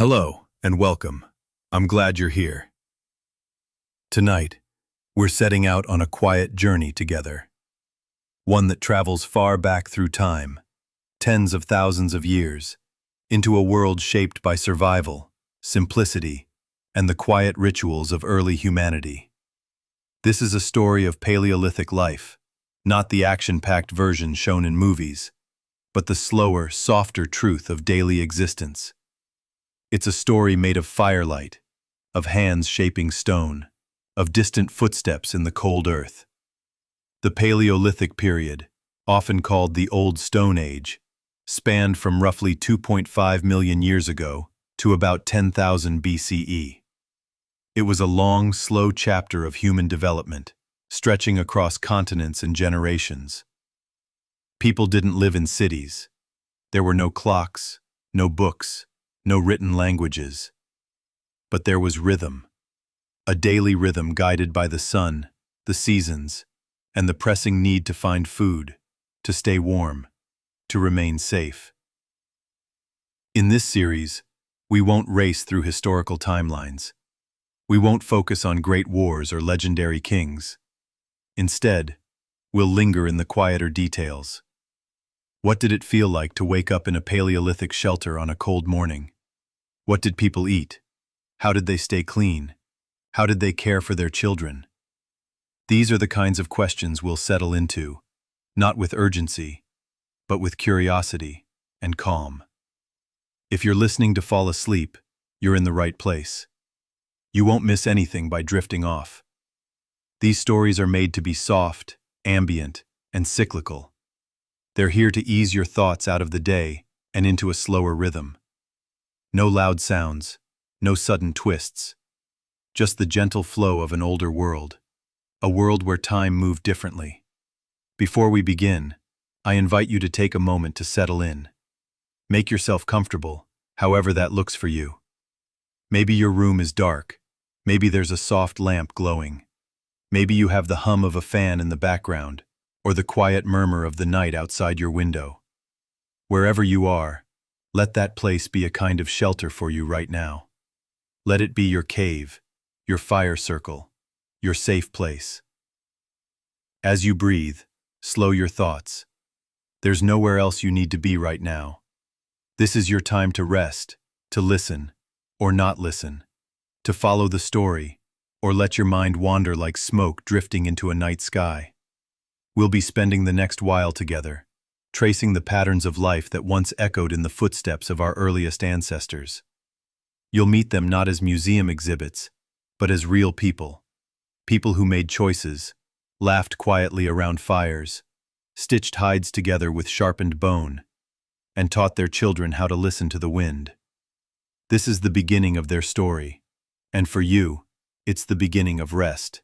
Hello and welcome. I'm glad you're here. Tonight, we're setting out on a quiet journey together. One that travels far back through time, tens of thousands of years, into a world shaped by survival, simplicity, and the quiet rituals of early humanity. This is a story of Paleolithic life, not the action-packed version shown in movies, but the slower, softer truth of daily existence. It's a story made of firelight, of hands shaping stone, of distant footsteps in the cold earth. The Paleolithic period, often called the Old Stone Age, spanned from roughly 2.5 million years ago to about 10,000 BCE. It was a long, slow chapter of human development, stretching across continents and generations. People didn't live in cities. There were no clocks, no books, no written languages. But there was rhythm, a daily rhythm guided by the sun, the seasons, and the pressing need to find food, to stay warm, to remain safe. In this series, we won't race through historical timelines. We won't focus on great wars or legendary kings. Instead, we'll linger in the quieter details. What did it feel like to wake up in a Paleolithic shelter on a cold morning? What did people eat? How did they stay clean? How did they care for their children? These are the kinds of questions we'll settle into, not with urgency, but with curiosity and calm. If you're listening to fall asleep, you're in the right place. You won't miss anything by drifting off. These stories are made to be soft, ambient, and cyclical. They're here to ease your thoughts out of the day and into a slower rhythm. No loud sounds, no sudden twists. Just the gentle flow of an older world, a world where time moved differently. Before we begin, I invite you to take a moment to settle in. Make yourself comfortable, however that looks for you. Maybe your room is dark. Maybe there's a soft lamp glowing. Maybe you have the hum of a fan in the background, or the quiet murmur of the night outside your window. Wherever you are, let that place be a kind of shelter for you right now. Let it be your cave, your fire circle, your safe place. As you breathe, slow your thoughts. There's nowhere else you need to be right now. This is your time to rest, to listen, or not listen, to follow the story, or let your mind wander like smoke drifting into a night sky. We'll be spending the next while together, tracing the patterns of life that once echoed in the footsteps of our earliest ancestors. You'll meet them not as museum exhibits, but as real people. People who made choices, laughed quietly around fires, stitched hides together with sharpened bone, and taught their children how to listen to the wind. This is the beginning of their story, and for you, it's the beginning of rest.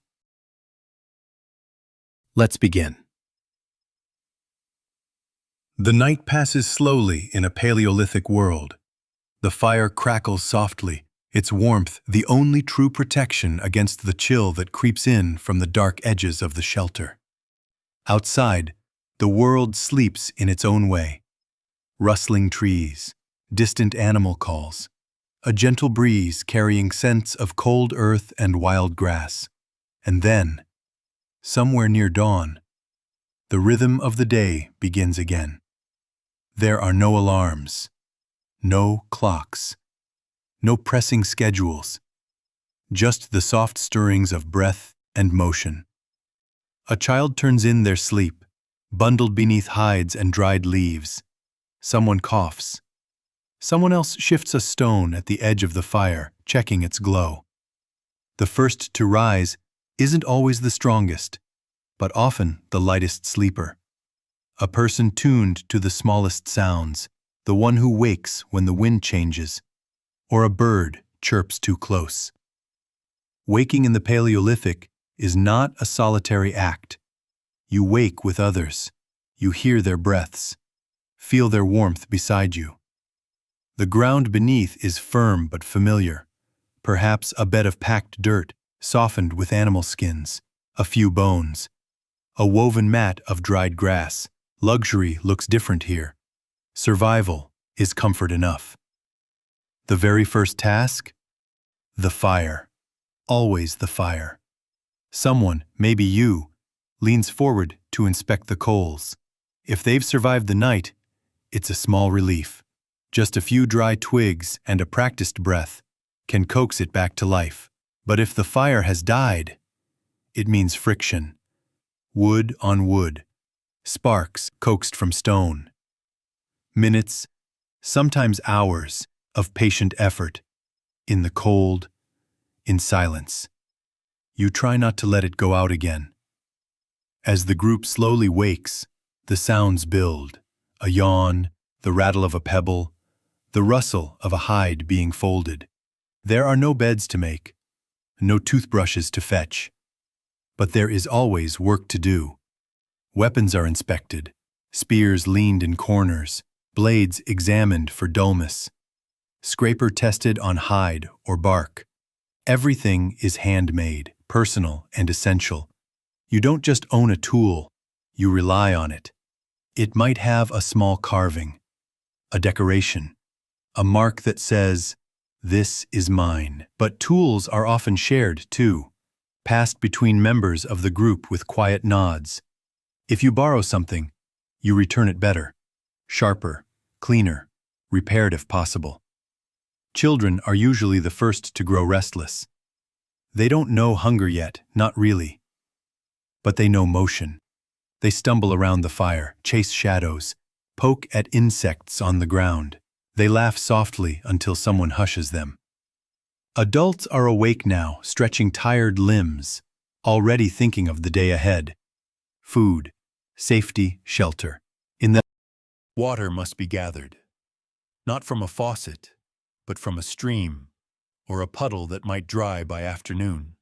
Let's begin. The night passes slowly in a Paleolithic world. The fire crackles softly, its warmth the only true protection against the chill that creeps in from the dark edges of the shelter. Outside, the world sleeps in its own way. Rustling trees, distant animal calls, a gentle breeze carrying scents of cold earth and wild grass. And then, somewhere near dawn, the rhythm of the day begins again. There are no alarms, no clocks, no pressing schedules, just the soft stirrings of breath and motion. A child turns in their sleep, bundled beneath hides and dried leaves. Someone coughs. Someone else shifts a stone at the edge of the fire, checking its glow. The first to rise isn't always the strongest, but often the lightest sleeper. A person tuned to the smallest sounds, the one who wakes when the wind changes, or a bird chirps too close. Waking in the Paleolithic is not a solitary act. You wake with others. You hear their breaths. Feel their warmth beside you. The ground beneath is firm but familiar, perhaps a bed of packed dirt, softened with animal skins, a few bones, a woven mat of dried grass. Luxury looks different here. Survival is comfort enough. The very first task? The fire. Always the fire. Someone, maybe you, leans forward to inspect the coals. If they've survived the night, it's a small relief. Just a few dry twigs and a practiced breath can coax it back to life. But if the fire has died, it means friction. Wood on wood. Sparks coaxed from stone. Minutes, sometimes hours, of patient effort. In the cold, in silence. You try not to let it go out again. As the group slowly wakes, the sounds build. A yawn, the rattle of a pebble, the rustle of a hide being folded. There are no beds to make, no toothbrushes to fetch. But there is always work to do. Weapons are inspected, spears leaned in corners, blades examined for dullness, scraper tested on hide or bark. Everything is handmade, personal and essential. You don't just own a tool, you rely on it. It might have a small carving, a decoration, a mark that says, "This is mine." But tools are often shared, too, passed between members of the group with quiet nods. If you borrow something, you return it better, sharper, cleaner, repaired if possible. Children are usually the first to grow restless. They don't know hunger yet, not really. But they know motion. They stumble around the fire, chase shadows, poke at insects on the ground. They laugh softly until someone hushes them. Adults are awake now, stretching tired limbs, already thinking of the day ahead. Food, safety, shelter. In that water must be gathered, not from a faucet, but from a stream or a puddle that might dry by afternoon.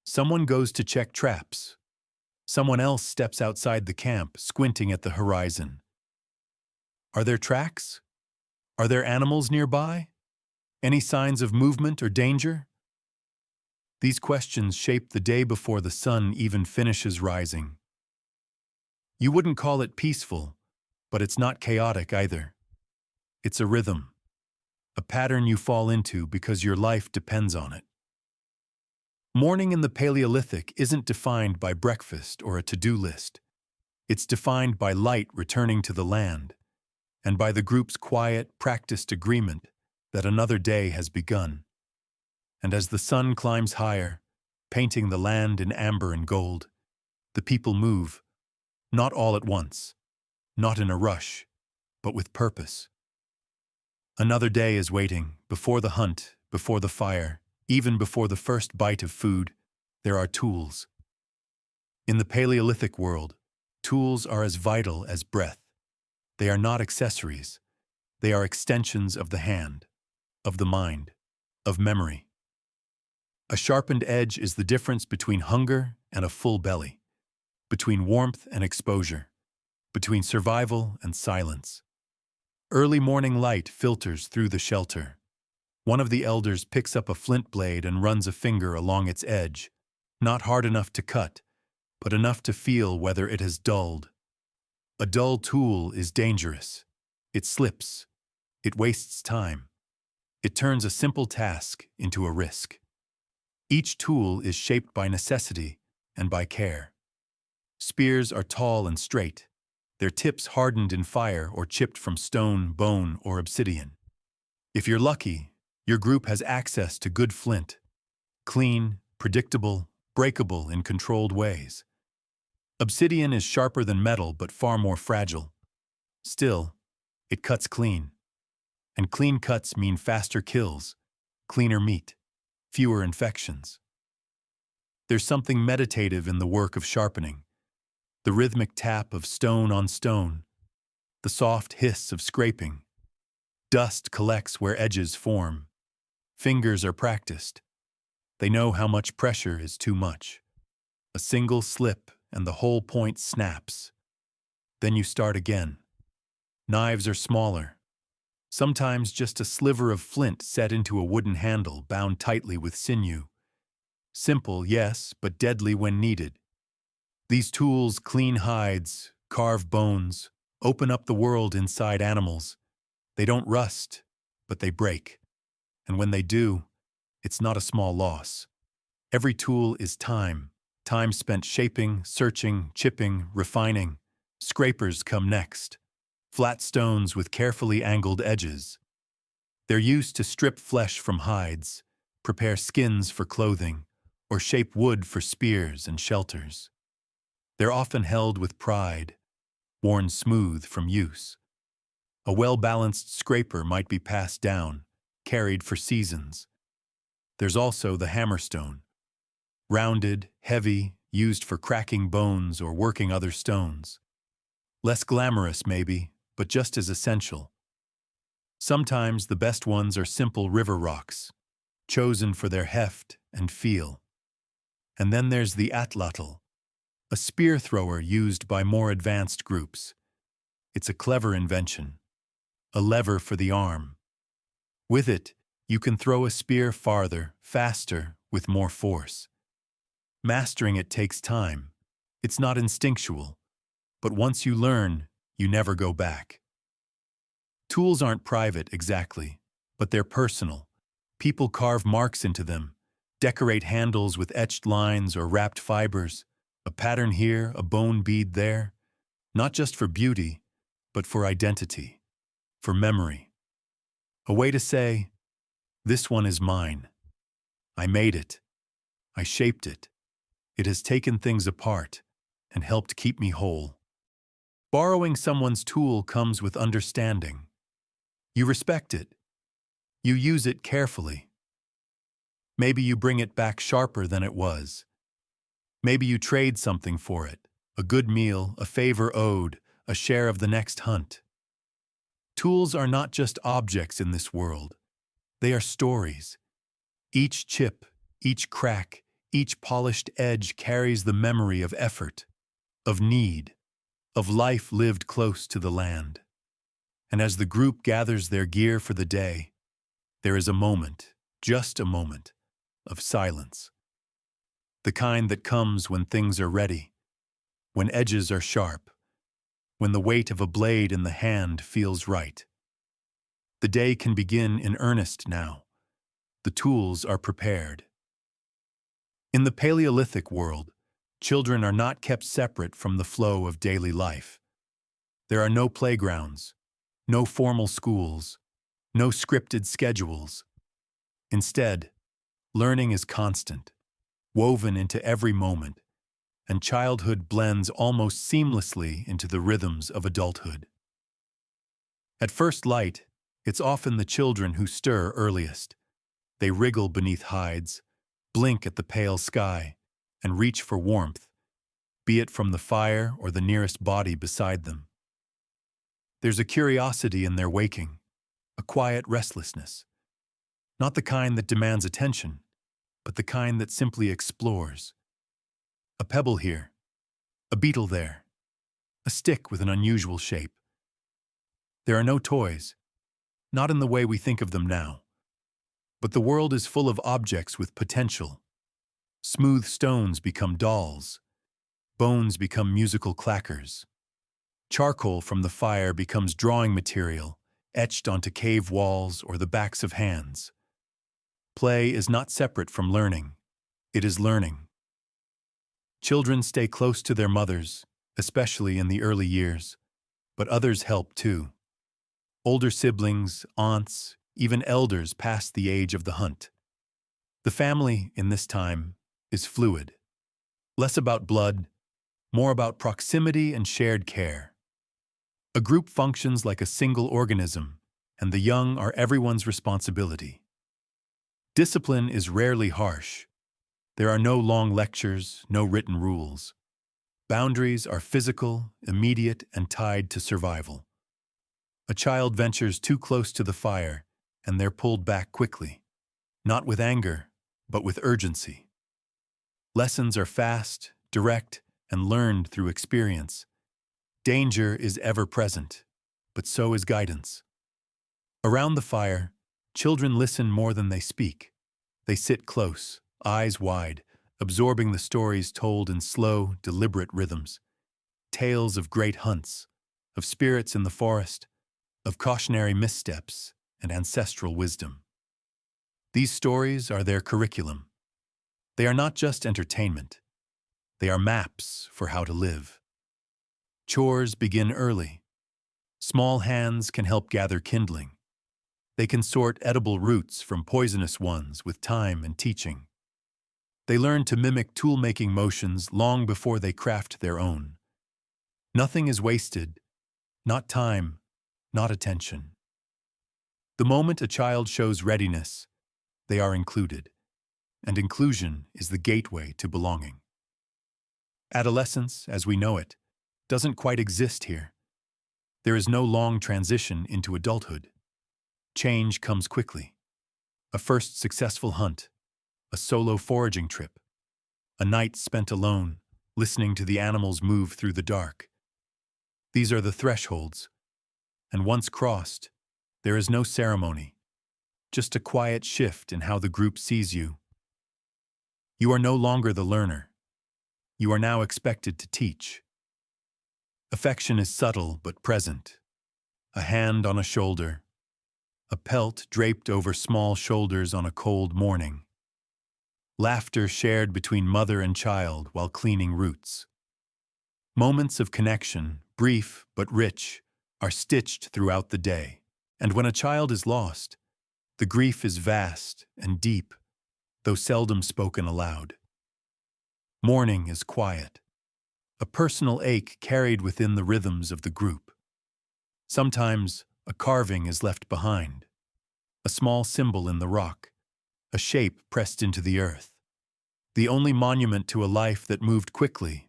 Someone goes to check traps. Someone else steps outside the camp, squinting at the horizon. Are there tracks? Are there animals nearby? Any signs of movement or danger? These questions shape the day before the sun even finishes rising. You wouldn't call it peaceful, but it's not chaotic either. It's a rhythm, a pattern you fall into because your life depends on it. Morning in the Paleolithic isn't defined by breakfast or a to-do list. It's defined by light returning to the land, and by the group's quiet, practiced agreement that another day has begun. And as the sun climbs higher, painting the land in amber and gold, the people move, not all at once, not in a rush, but with purpose. Another day is waiting, before the hunt, before the fire, even before the first bite of food. There are tools. In the Paleolithic world, tools are as vital as breath. They are not accessories. They are extensions of the hand, of the mind, of memory. A sharpened edge is the difference between hunger and a full belly, between warmth and exposure, between survival and silence. Early morning light filters through the shelter. One of the elders picks up a flint blade and runs a finger along its edge, not hard enough to cut, but enough to feel whether it has dulled. A dull tool is dangerous. It slips. It wastes time. It turns a simple task into a risk. Each tool is shaped by necessity and by care. Spears are tall and straight, their tips hardened in fire or chipped from stone, bone, or obsidian. If you're lucky, your group has access to good flint, clean, predictable, breakable in controlled ways. Obsidian is sharper than metal but far more fragile. Still, it cuts clean. And clean cuts mean faster kills, cleaner meat, fewer infections. There's something meditative in the work of sharpening. The rhythmic tap of stone on stone, the soft hiss of scraping. Dust collects where edges form. Fingers are practiced. They know how much pressure is too much. A single slip and the whole point snaps. Then you start again. Knives are smaller. Sometimes just a sliver of flint set into a wooden handle bound tightly with sinew. Simple, yes, but deadly when needed. These tools clean hides, carve bones, open up the world inside animals. They don't rust. but they break. And when they do, it's not a small loss. Every tool is time. Time spent shaping, searching, chipping, refining. Scrapers come next. Flat stones with carefully angled edges. They're used to strip flesh from hides, prepare skins for clothing, or shape wood for spears and shelters. They're often held with pride, worn smooth from use. A well-balanced scraper might be passed down, carried for seasons. There's also the hammerstone. Rounded, heavy, used for cracking bones or working other stones. Less glamorous, maybe, but just as essential. Sometimes the best ones are simple river rocks, chosen for their heft and feel. And then there's the atlatl, a spear thrower used by more advanced groups. It's a clever invention, a lever for the arm. With it, you can throw a spear farther, faster, with more force. Mastering it takes time. It's not instinctual, but once you learn, you never go back. Tools aren't private exactly, but they're personal. People carve marks into them, decorate handles with etched lines or wrapped fibers, a pattern here, a bone bead there, not just for beauty, but for identity, for memory. A way to say, this one is mine. I made it. I shaped it. It has taken things apart and helped keep me whole. Borrowing someone's tool comes with understanding. You respect it. You use it carefully. Maybe you bring it back sharper than it was. Maybe you trade something for it, a good meal, a favor owed, a share of the next hunt. Tools are not just objects in this world. They are stories. Each chip, each crack, each polished edge carries the memory of effort, of need, of life lived close to the land. And as the group gathers their gear for the day, there is a moment, just a moment, of silence. The kind that comes when things are ready, when edges are sharp, when the weight of a blade in the hand feels right. The day can begin in earnest now. The tools are prepared. In the Paleolithic world, children are not kept separate from the flow of daily life. There are no playgrounds, no formal schools, no scripted schedules. Instead, learning is constant, woven into every moment, and childhood blends almost seamlessly into the rhythms of adulthood. At first light, it's often the children who stir earliest. They wriggle beneath hides, blink at the pale sky, and reach for warmth, be it from the fire or the nearest body beside them. There's a curiosity in their waking, a quiet restlessness. Not the kind that demands attention, but the kind that simply explores. A pebble here, a beetle there, a stick with an unusual shape. There are no toys, not in the way we think of them now. But the world is full of objects with potential. Smooth stones become dolls. Bones become musical clackers. Charcoal from the fire becomes drawing material, etched onto cave walls or the backs of hands. Play is not separate from learning. It is learning. Children stay close to their mothers, especially in the early years, but others help too. Older siblings, aunts, even elders past the age of the hunt. The family, in this time, is fluid. Less about blood, more about proximity and shared care. A group functions like a single organism, and the young are everyone's responsibility. Discipline is rarely harsh. There are no long lectures, no written rules. Boundaries are physical, immediate, and tied to survival. A child ventures too close to the fire, and they're pulled back quickly, not with anger, but with urgency. Lessons are fast, direct, and learned through experience. Danger is ever present, but so is guidance. Around the fire, children listen more than they speak. They sit close, eyes wide, absorbing the stories told in slow, deliberate rhythms. Tales of great hunts, of spirits in the forest, of cautionary missteps, and ancestral wisdom. These stories are their curriculum. They are not just entertainment. They are maps for how to live. Chores begin early. Small hands can help gather kindling. They can sort edible roots from poisonous ones with time and teaching. They learn to mimic tool-making motions long before they craft their own. Nothing is wasted, not time, not attention. The moment a child shows readiness, they are included, and inclusion is the gateway to belonging. Adolescence, as we know it, doesn't quite exist here. There is no long transition into adulthood. Change comes quickly. A first successful hunt, a solo foraging trip, a night spent alone, listening to the animals move through the dark. These are the thresholds, and once crossed, there is no ceremony, just a quiet shift in how the group sees you. You are no longer the learner. You are now expected to teach. Affection is subtle but present. A hand on a shoulder, a pelt draped over small shoulders on a cold morning. Laughter shared between mother and child while cleaning roots. Moments of connection, brief but rich, are stitched throughout the day. And when a child is lost, the grief is vast and deep, though seldom spoken aloud. Mourning is quiet, a personal ache carried within the rhythms of the group. Sometimes a carving is left behind, a small symbol in the rock, a shape pressed into the earth, the only monument to a life that moved quickly,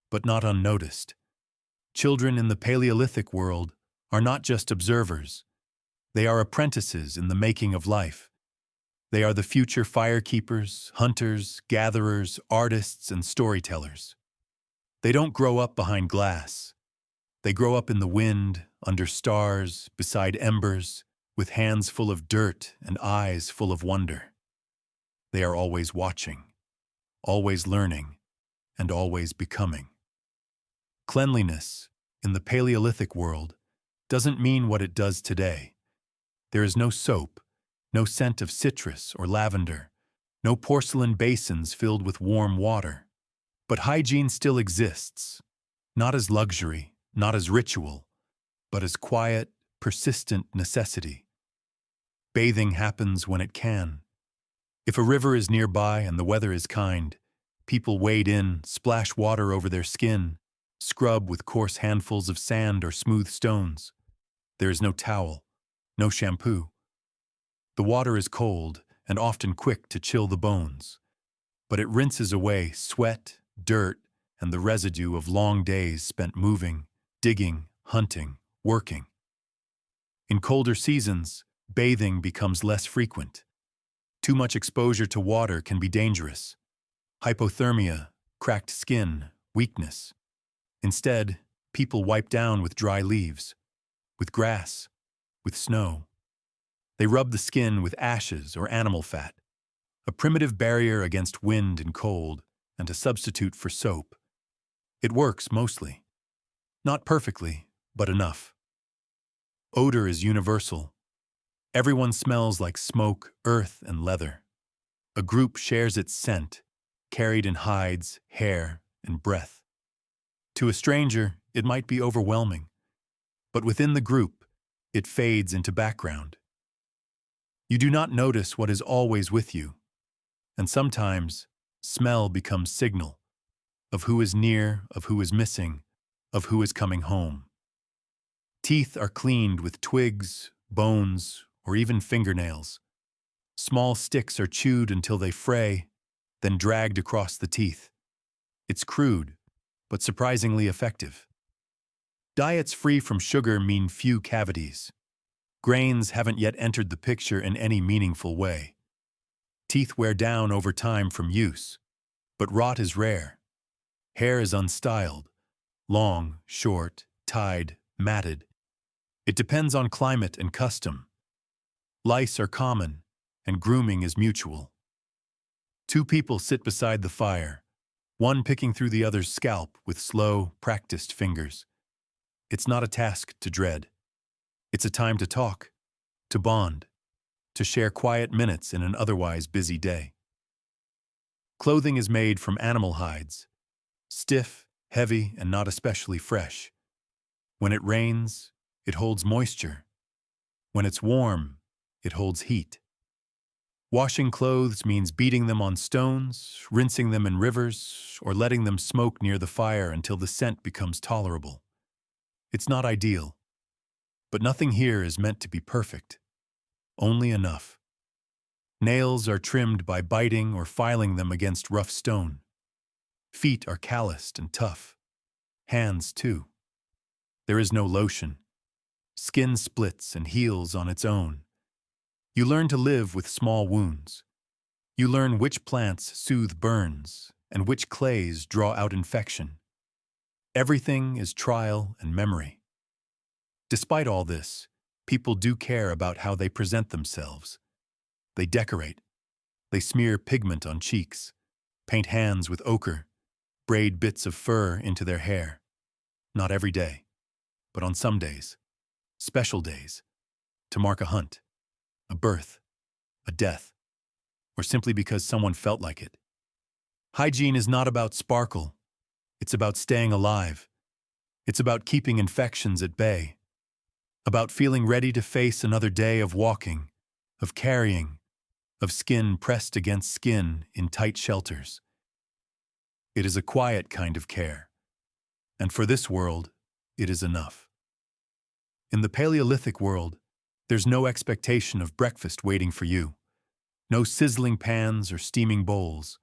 but not unnoticed. Children in the Paleolithic world are not just observers. They are apprentices in the making of life. They are the future firekeepers, hunters, gatherers, artists, and storytellers. They don't grow up behind glass. They grow up in the wind, under stars, beside embers, with hands full of dirt and eyes full of wonder. They are always watching, always learning, and always becoming. Cleanliness, in the Paleolithic world, doesn't mean what it does today. There is no soap, no scent of citrus or lavender, no porcelain basins filled with warm water. But hygiene still exists, not as luxury, not as ritual, but as quiet, persistent necessity. Bathing happens when it can. If a river is nearby and the weather is kind, people wade in, splash water over their skin, scrub with coarse handfuls of sand or smooth stones. There is no towel, no shampoo. The water is cold and often quick to chill the bones, but it rinses away sweat, dirt, and the residue of long days spent moving, digging, hunting, working. In colder seasons, bathing becomes less frequent. Too much exposure to water can be dangerous. Hypothermia, cracked skin, weakness. Instead, people wipe down with dry leaves, with grass, with snow. They rub the skin with ashes or animal fat, a primitive barrier against wind and cold, and a substitute for soap. It works mostly. Not perfectly, but enough. Odor is universal. Everyone smells like smoke, earth, and leather. A group shares its scent, carried in hides, hair, and breath. To a stranger, it might be overwhelming, but within the group, it fades into background. You do not notice what is always with you, and sometimes smell becomes signal of who is near, of who is missing, of who is coming home. Teeth are cleaned with twigs, bones, or even fingernails. Small sticks are chewed until they fray, then dragged across the teeth. It's crude, but surprisingly effective. Diets free from sugar mean few cavities. Grains haven't yet entered the picture in any meaningful way. Teeth wear down over time from use, but rot is rare. Hair is unstyled, long, short, tied, matted. It depends on climate and custom. Lice are common, and grooming is mutual. Two people sit beside the fire, one picking through the other's scalp with slow, practiced fingers. It's not a task to dread. It's a time to talk, to bond, to share quiet minutes in an otherwise busy day. Clothing is made from animal hides, stiff, heavy, and not especially fresh. When it rains, it holds moisture. When it's warm, it holds heat. Washing clothes means beating them on stones, rinsing them in rivers, or letting them smoke near the fire until the scent becomes tolerable. It's not ideal, but nothing here is meant to be perfect. Only enough. Nails are trimmed by biting or filing them against rough stone. Feet are calloused and tough. Hands, too. There is no lotion. Skin splits and heals on its own. You learn to live with small wounds. You learn which plants soothe burns and which clays draw out infection. Everything is trial and memory. Despite all this, people do care about how they present themselves. They decorate. They smear pigment on cheeks, paint hands with ochre, braid bits of fur into their hair. Not every day, but on some days, special days, to mark a hunt, a birth, a death, or simply because someone felt like it. Hygiene is not about sparkle. It's about staying alive. It's about keeping infections at bay. About feeling ready to face another day of walking, of carrying, of skin pressed against skin in tight shelters. It is a quiet kind of care. And for this world, it is enough. In the Paleolithic world, there's no expectation of breakfast waiting for you. No sizzling pans or steaming bowls.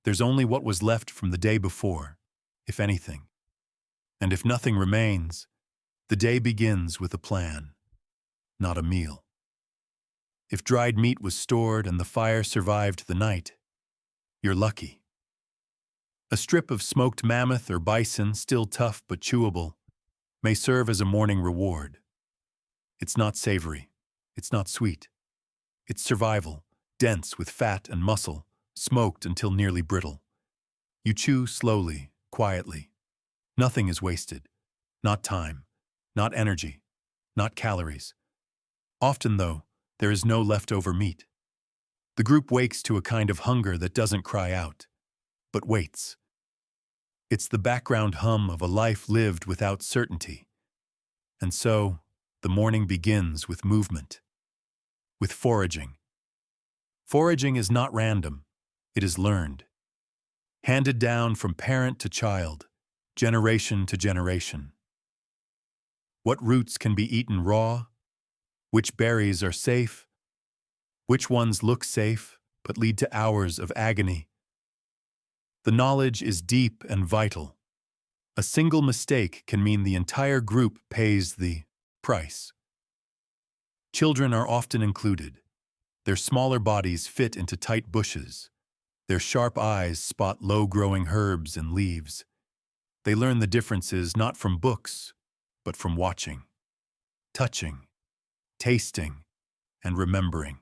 There's only what was left from the day before, if anything. And if nothing remains, the day begins with a plan, not a meal. If dried meat was stored and the fire survived the night, you're lucky. A strip of smoked mammoth or bison, still tough but chewable, may serve as a morning reward. It's not savory. It's not sweet. It's survival, dense with fat and muscle, smoked until nearly brittle. You chew slowly, quietly. Nothing is wasted. Not time, not energy, not calories. Often, though, there is no leftover meat. The group wakes to a kind of hunger that doesn't cry out, but waits. It's the background hum of a life lived without certainty. And so, the morning begins with movement, with foraging. Foraging is not random, it is learned. Handed down from parent to child, generation to generation. What roots can be eaten raw? Which berries are safe? Which ones look safe but lead to hours of agony? The knowledge is deep and vital. A single mistake can mean the entire group pays the price. Children are often included. Their smaller bodies fit into tight bushes. Their sharp eyes spot low-growing herbs and leaves. They learn the differences not from books, but from watching, touching, tasting, and remembering.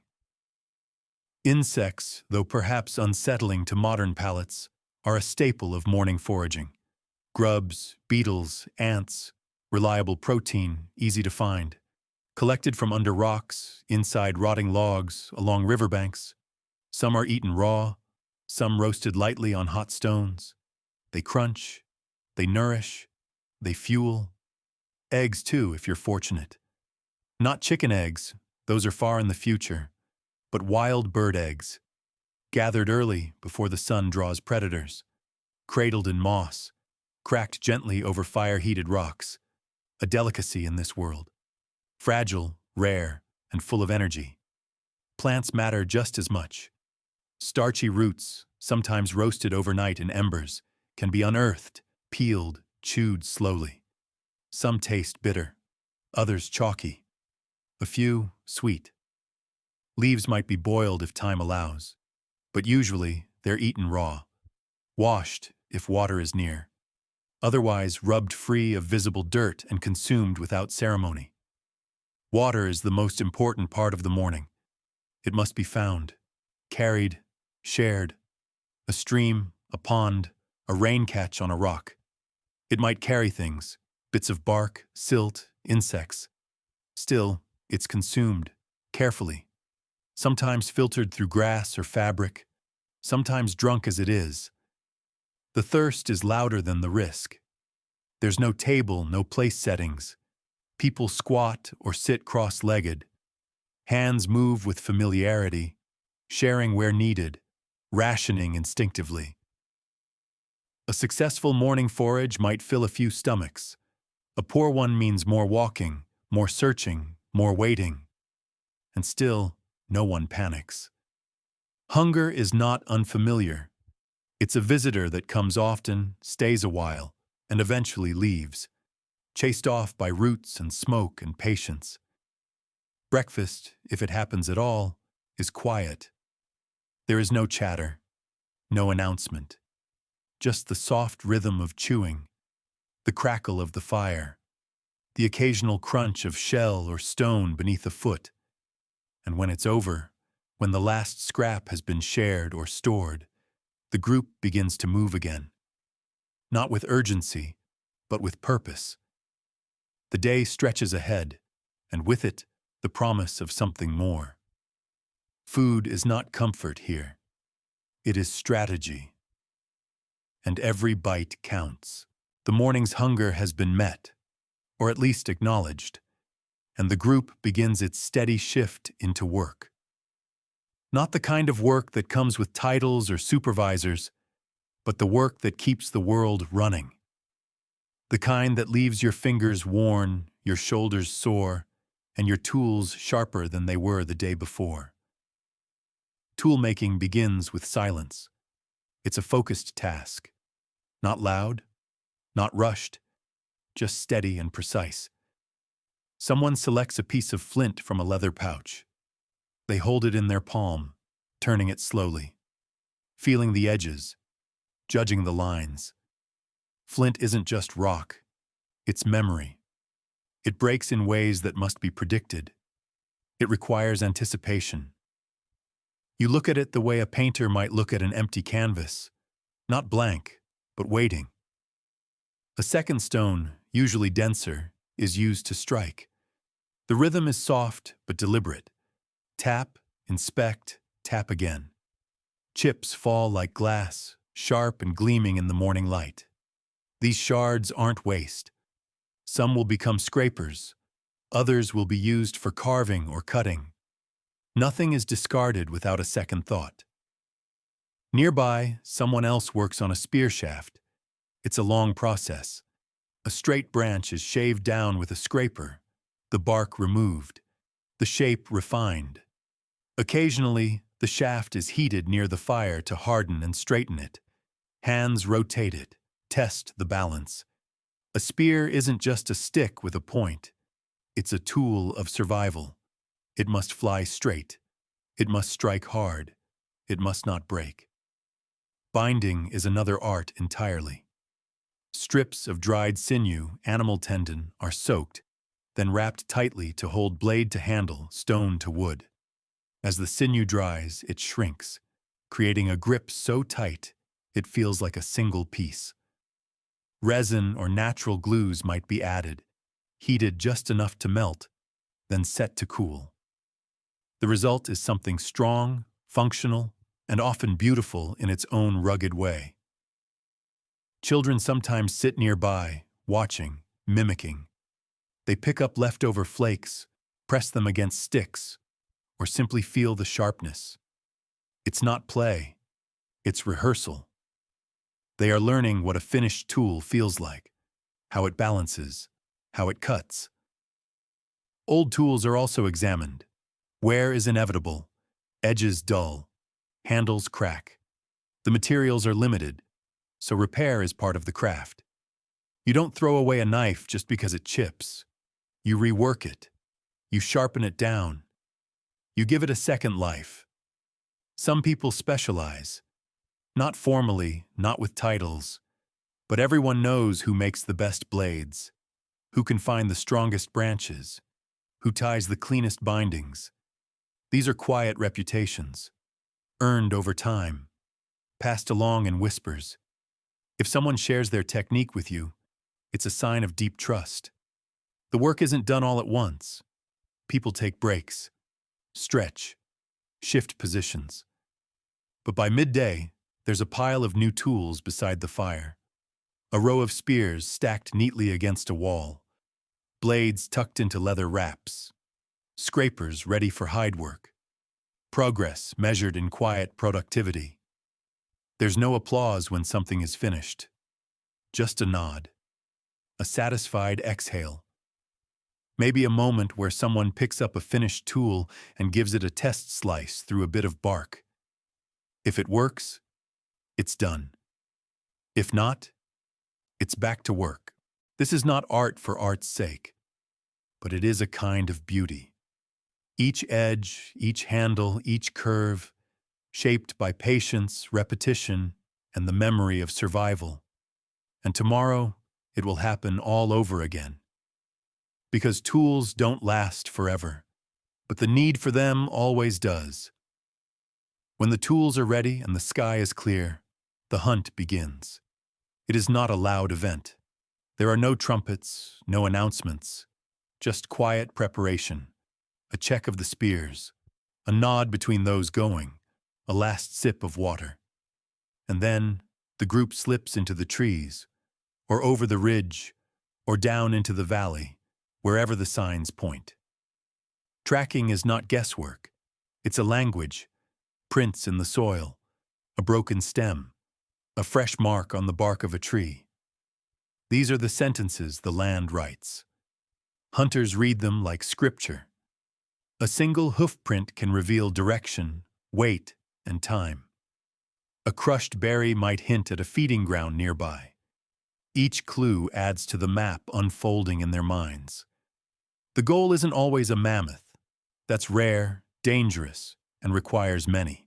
Insects, though perhaps unsettling to modern palates, are a staple of morning foraging. Grubs, beetles, ants, reliable protein, easy to find. Collected from under rocks, inside rotting logs, along riverbanks. Some are eaten raw, some roasted lightly on hot stones. They crunch, they nourish, they fuel. Eggs, too, if you're fortunate. Not chicken eggs, those are far in the future, but wild bird eggs, gathered early before the sun draws predators, cradled in moss, cracked gently over fire-heated rocks, a delicacy in this world. Fragile, rare, and full of energy. Plants matter just as much. Starchy roots, sometimes roasted overnight in embers, can be unearthed, peeled, chewed slowly. Some taste bitter, others chalky, a few sweet. Leaves might be boiled if time allows, but usually they're eaten raw, washed if water is near, otherwise rubbed free of visible dirt and consumed without ceremony. Water is the most important part of the morning. It must be found, carried, shared. A stream, a pond, a rain catch on a rock. It might carry things, bits of bark, silt, insects. Still, it's consumed, carefully, sometimes filtered through grass or fabric, sometimes drunk as it is. The thirst is louder than the risk. There's no table, no place settings. People squat or sit cross-legged. Hands move with familiarity, sharing where needed, rationing instinctively. A successful morning forage might fill a few stomachs. A poor one means more walking, more searching, more waiting. And still, no one panics. Hunger is not unfamiliar. It's a visitor that comes often, stays a while, and eventually leaves, chased off by roots and smoke and patience. Breakfast, if it happens at all, is quiet. There is no chatter, no announcement, just the soft rhythm of chewing, the crackle of the fire, the occasional crunch of shell or stone beneath a foot. And when it's over, when the last scrap has been shared or stored, the group begins to move again. Not with urgency, but with purpose. The day stretches ahead, and with it, the promise of something more. Food is not comfort here. It is strategy. And every bite counts. The morning's hunger has been met, or at least acknowledged, and the group begins its steady shift into work. Not the kind of work that comes with titles or supervisors, but the work that keeps the world running. The kind that leaves your fingers worn, your shoulders sore, and your tools sharper than they were the day before. Tool-making begins with silence. It's a focused task. Not loud, not rushed, just steady and precise. Someone selects a piece of flint from a leather pouch. They hold it in their palm, turning it slowly, feeling the edges, judging the lines. Flint isn't just rock, it's memory. It breaks in ways that must be predicted. It requires anticipation. You look at it the way a painter might look at an empty canvas, not blank, but waiting. A second stone, usually denser, is used to strike. The rhythm is soft but deliberate. Tap, inspect, tap again. Chips fall like glass, sharp and gleaming in the morning light. These shards aren't waste. Some will become scrapers. Others will be used for carving or cutting. Nothing is discarded without a second thought. Nearby, someone else works on a spear shaft. It's a long process. A straight branch is shaved down with a scraper, the bark removed, the shape refined. Occasionally, the shaft is heated near the fire to harden and straighten it. Hands rotate it, test the balance. A spear isn't just a stick with a point. It's a tool of survival. It must fly straight. It must strike hard. It must not break. Binding is another art entirely. Strips of dried sinew, animal tendon, are soaked, then wrapped tightly to hold blade to handle, stone to wood. As the sinew dries, it shrinks, creating a grip so tight it feels like a single piece. Resin or natural glues might be added, heated just enough to melt, then set to cool. The result is something strong, functional, and often beautiful in its own rugged way. Children sometimes sit nearby, watching, mimicking. They pick up leftover flakes, press them against sticks, or simply feel the sharpness. It's not play, it's rehearsal. They are learning what a finished tool feels like, how it balances, how it cuts. Old tools are also examined. Wear is inevitable, edges dull, handles crack. The materials are limited, so repair is part of the craft. You don't throw away a knife just because it chips. You rework it. You sharpen it down. You give it a second life. Some people specialize. Not formally, not with titles, but everyone knows who makes the best blades, who can find the strongest branches, who ties the cleanest bindings. These are quiet reputations, earned over time, passed along in whispers. If someone shares their technique with you, it's a sign of deep trust. The work isn't done all at once. People take breaks. stretch, shift positions. But by midday, there's a pile of new tools beside the fire. A row of spears stacked neatly against a wall, blades tucked into leather wraps, scrapers ready for hide work, progress measured in quiet productivity. There's no applause when something is finished, just a nod, a satisfied exhale. Maybe a moment where someone picks up a finished tool and gives it a test slice through a bit of bark. If it works, it's done. If not, it's back to work. This is not art for art's sake, but it is a kind of beauty. Each edge, each handle, each curve, shaped by patience, repetition, and the memory of survival. And tomorrow, it will happen all over again. Because tools don't last forever, but the need for them always does. When the tools are ready and the sky is clear, the hunt begins. It is not a loud event. There are no trumpets, no announcements, just quiet preparation, a check of the spears, a nod between those going, a last sip of water. And then the group slips into the trees, or over the ridge, or down into the valley, wherever the signs point. Tracking is not guesswork. It's a language, prints in the soil, a broken stem, a fresh mark on the bark of a tree. These are the sentences the land writes. Hunters read them like scripture. A single hoofprint can reveal direction, weight, and time. A crushed berry might hint at a feeding ground nearby. Each clue adds to the map unfolding in their minds. The goal isn't always a mammoth. That's rare, dangerous, and requires many.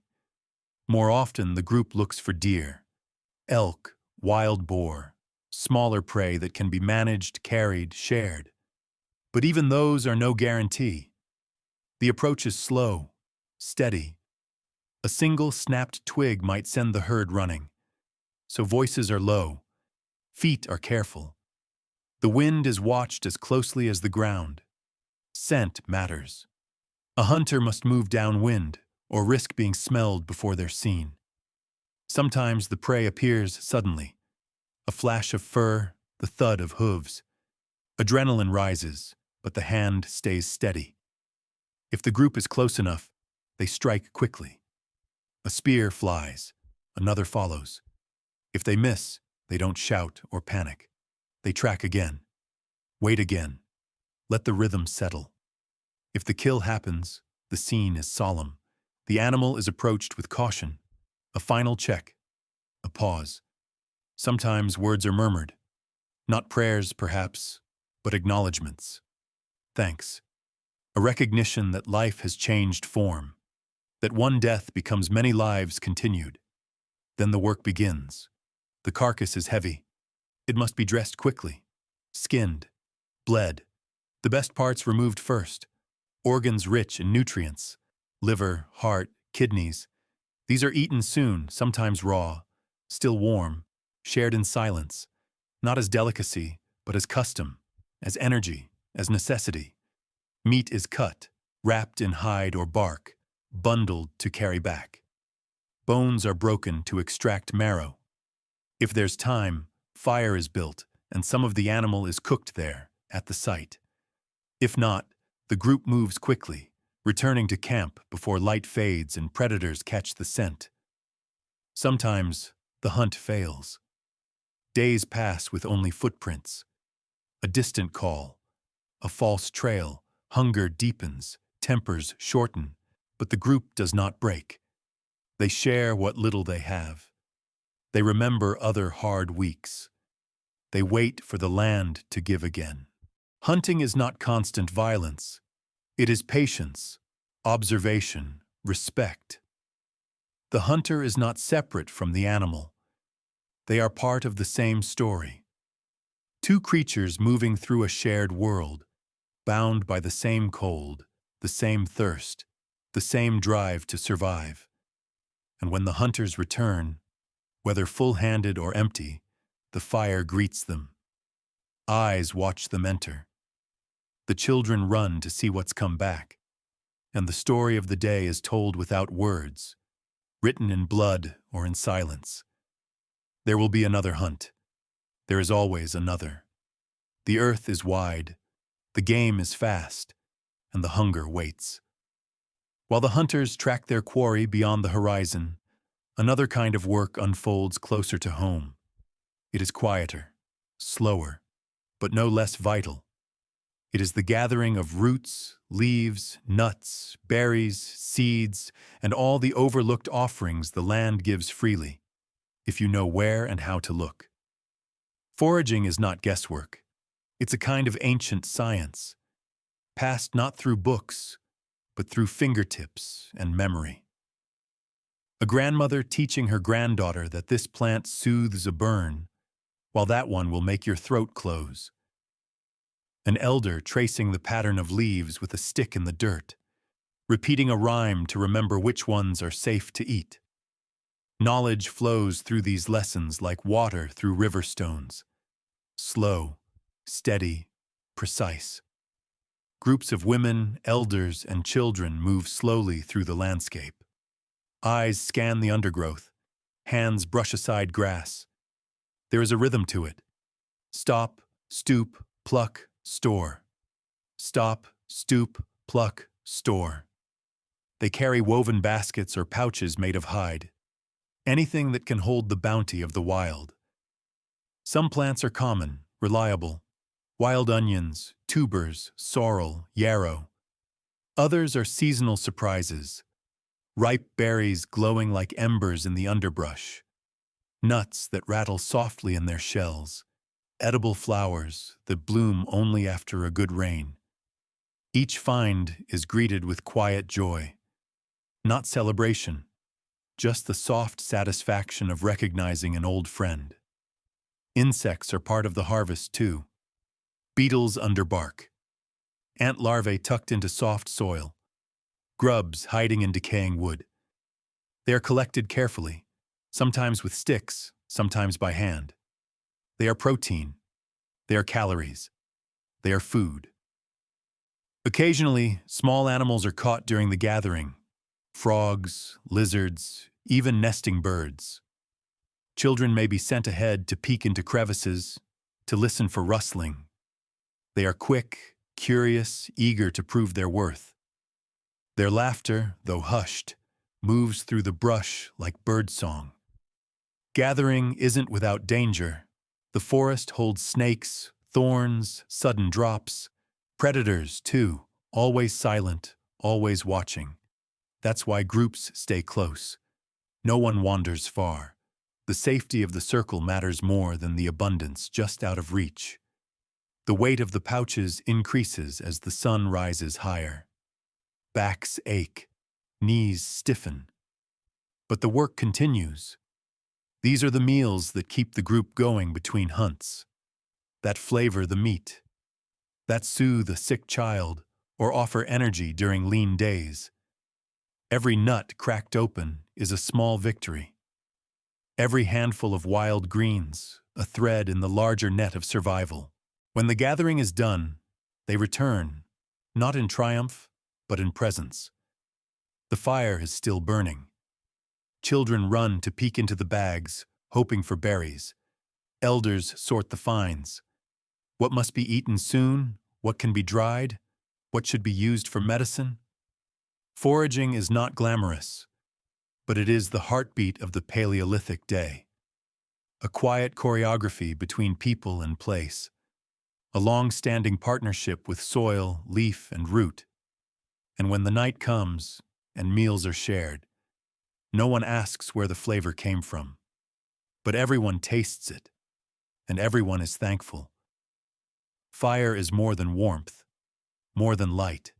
More often, the group looks for deer, elk, wild boar, smaller prey that can be managed, carried, shared. But even those are no guarantee. The approach is slow, steady. A single snapped twig might send the herd running. So voices are low, feet are careful. The wind is watched as closely as the ground. Scent matters. A hunter must move downwind or risk being smelled before they're seen. Sometimes the prey appears suddenly. A flash of fur, the thud of hooves. Adrenaline rises, but the hand stays steady. If the group is close enough, they strike quickly. A spear flies, another follows. If they miss, they don't shout or panic. They track again. Wait again. Let the rhythm settle. If the kill happens, the scene is solemn. The animal is approached with caution. A final check. A pause. Sometimes words are murmured. Not prayers, perhaps, but acknowledgments. Thanks. A recognition that life has changed form. That one death becomes many lives continued. Then the work begins. The carcass is heavy. It must be dressed quickly. Skinned. Bled. The best parts removed first. Organs rich in nutrients. Liver, heart, kidneys. These are eaten soon, sometimes raw, still warm, shared in silence, not as delicacy, but as custom, as energy, as necessity. Meat is cut, wrapped in hide or bark, bundled to carry back. Bones are broken to extract marrow. If there's time, fire is built, and some of the animal is cooked there, at the site. If not, the group moves quickly, returning to camp before light fades and predators catch the scent. Sometimes, the hunt fails. Days pass with only footprints. A distant call, a false trail, hunger deepens, tempers shorten, but the group does not break. They share what little they have. They remember other hard weeks. They wait for the land to give again. Hunting is not constant violence. It is patience, observation, respect. The hunter is not separate from the animal. They are part of the same story. Two creatures moving through a shared world, bound by the same cold, the same thirst, the same drive to survive. And when the hunters return, whether full-handed or empty, the fire greets them. Eyes watch them enter. The children run to see what's come back. and the story of the day is told without words, written in blood or in silence. There will be another hunt. There is always another. The earth is wide, the game is fast, and the hunger waits. While the hunters track their quarry beyond the horizon, another kind of work unfolds closer to home. It is quieter, slower, but no less vital. It is the gathering of roots, leaves, nuts, berries, seeds, and all the overlooked offerings the land gives freely, if you know where and how to look. Foraging is not guesswork. It's a kind of ancient science, passed not through books, but through fingertips and memory. A grandmother teaching her granddaughter that this plant soothes a burn, while that one will make your throat close. An elder tracing the pattern of leaves with a stick in the dirt, repeating a rhyme to remember which ones are safe to eat. Knowledge flows through these lessons like water through river stones. Slow, steady, precise. Groups of women, elders, and children move slowly through the landscape. Eyes scan the undergrowth. Hands brush aside grass. There is a rhythm to it. Stop, stoop, pluck, store. Stop, stoop, pluck, store. They carry woven baskets or pouches made of hide. Anything that can hold the bounty of the wild. Some plants are common, reliable. Wild onions, tubers, sorrel, yarrow. Others are seasonal surprises. Ripe berries glowing like embers in the underbrush. Nuts that rattle softly in their shells. Edible flowers that bloom only after a good rain. Each find is greeted with quiet joy. Not celebration, just the soft satisfaction of recognizing an old friend. Insects are part of the harvest too. Beetles under bark. Ant larvae tucked into soft soil. Grubs hiding in decaying wood. They are collected carefully, sometimes with sticks, sometimes by hand. They are protein. They are calories. They are food. Occasionally, small animals are caught during the gathering. Frogs, lizards, even nesting birds. Children may be sent ahead to peek into crevices, to listen for rustling. They are quick, curious, eager to prove their worth. Their laughter, though hushed, moves through the brush like birdsong. Gathering isn't without danger. The forest holds snakes, thorns, sudden drops. Predators, too, always silent, always watching. That's why groups stay close. No one wanders far. The safety of the circle matters more than the abundance just out of reach. The weight of the pouches increases as the sun rises higher. Backs ache, knees stiffen. But the work continues. These are the meals that keep the group going between hunts, that flavor the meat, that soothe a sick child or offer energy during lean days. Every nut cracked open is a small victory. Every handful of wild greens, a thread in the larger net of survival. When the gathering is done, they return, not in triumph, but in presence. The fire is still burning. Children run to peek into the bags, hoping for berries. Elders sort the finds. What must be eaten soon? What can be dried? What should be used for medicine? Foraging is not glamorous, but it is the heartbeat of the Paleolithic day. A quiet choreography between people and place. A long-standing partnership with soil, leaf, and root. And when the night comes and meals are shared, no one asks where the flavor came from, but everyone tastes it, and everyone is thankful. Fire is more than warmth, more than light,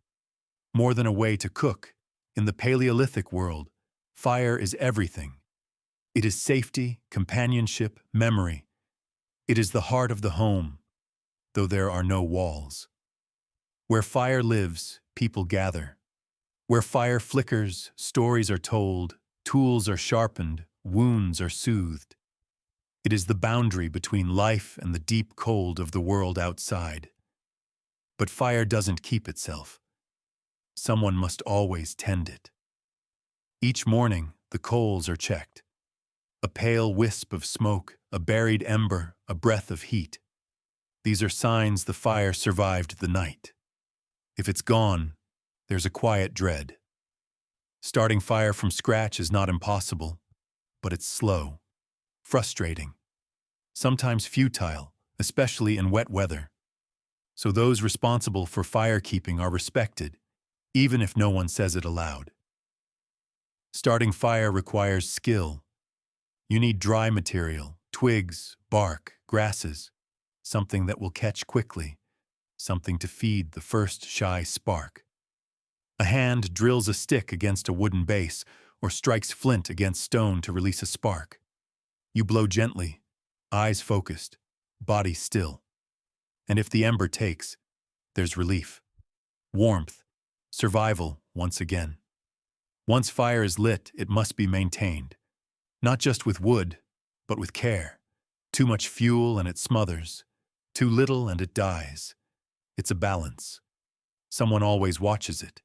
more than a way to cook. In the Paleolithic world, fire is everything. It is safety, companionship, memory. It is the heart of the home, though there are no walls. Where fire lives, people gather. Where fire flickers, stories are told, tools are sharpened, wounds are soothed. It is the boundary between life and the deep cold of the world outside. But fire doesn't keep itself. Someone must always tend it. Each morning, the coals are checked. A pale wisp of smoke, a buried ember, a breath of heat. These are signs the fire survived the night. If it's gone, there's a quiet dread. Starting fire from scratch is not impossible, but it's slow, frustrating, sometimes futile, especially in wet weather. So those responsible for firekeeping are respected, even if no one says it aloud. Starting fire requires skill. You need dry material, twigs, bark, grasses, something that will catch quickly, something to feed the first shy spark. A hand drills a stick against a wooden base or strikes flint against stone to release a spark. You blow gently, eyes focused, body still. And if the ember takes, there's relief, warmth, survival once again. Once fire is lit, it must be maintained. Not just with wood, but with care. Too much fuel and it smothers. Too little and it dies. It's a balance. Someone always watches it,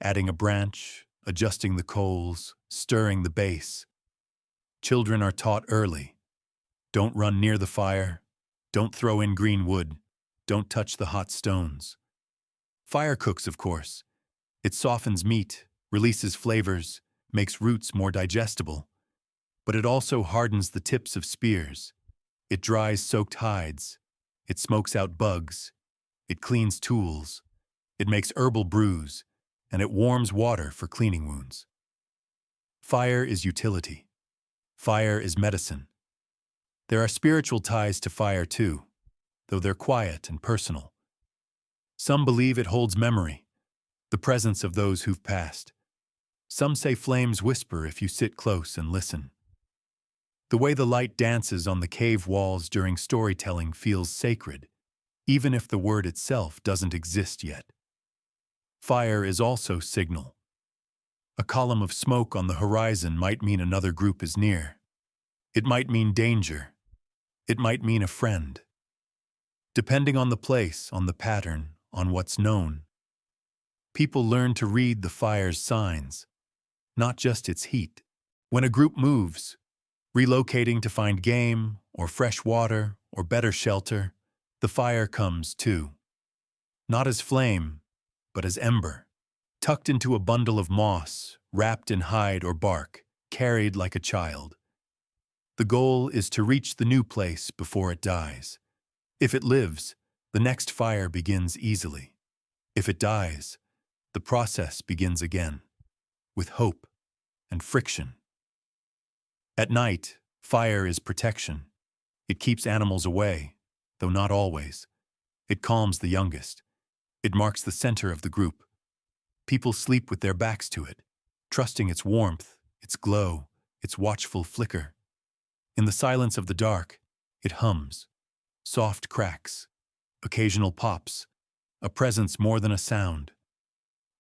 adding a branch, adjusting the coals, stirring the base. Children are taught early. Don't run near the fire. Don't throw in green wood. Don't touch the hot stones. Fire cooks, of course. It softens meat, releases flavors, makes roots more digestible. But it also hardens the tips of spears. It dries soaked hides. It smokes out bugs. It cleans tools. It makes herbal brews, and it warms water for cleaning wounds. Fire is utility. Fire is medicine. There are spiritual ties to fire too, though they're quiet and personal. Some believe it holds memory, the presence of those who've passed. Some say flames whisper if you sit close and listen. The way the light dances on the cave walls during storytelling feels sacred, even if the word itself doesn't exist yet. Fire is also signal. A column of smoke on the horizon might mean another group is near. It might mean danger. It might mean a friend. Depending on the place, on the pattern, on what's known, people learn to read the fire's signs, not just its heat. When a group moves, relocating to find game, or fresh water, or better shelter, the fire comes too. Not as flame, but as ember, tucked into a bundle of moss, wrapped in hide or bark, carried like a child. The goal is to reach the new place before it dies. If it lives, the next fire begins easily. If it dies, the process begins again, with hope and friction. At night, fire is protection. It keeps animals away, though not always. It calms the youngest. It marks the center of the group. People sleep with their backs to it, trusting its warmth, its glow, its watchful flicker. In the silence of the dark, it hums. Soft cracks, occasional pops, a presence more than a sound.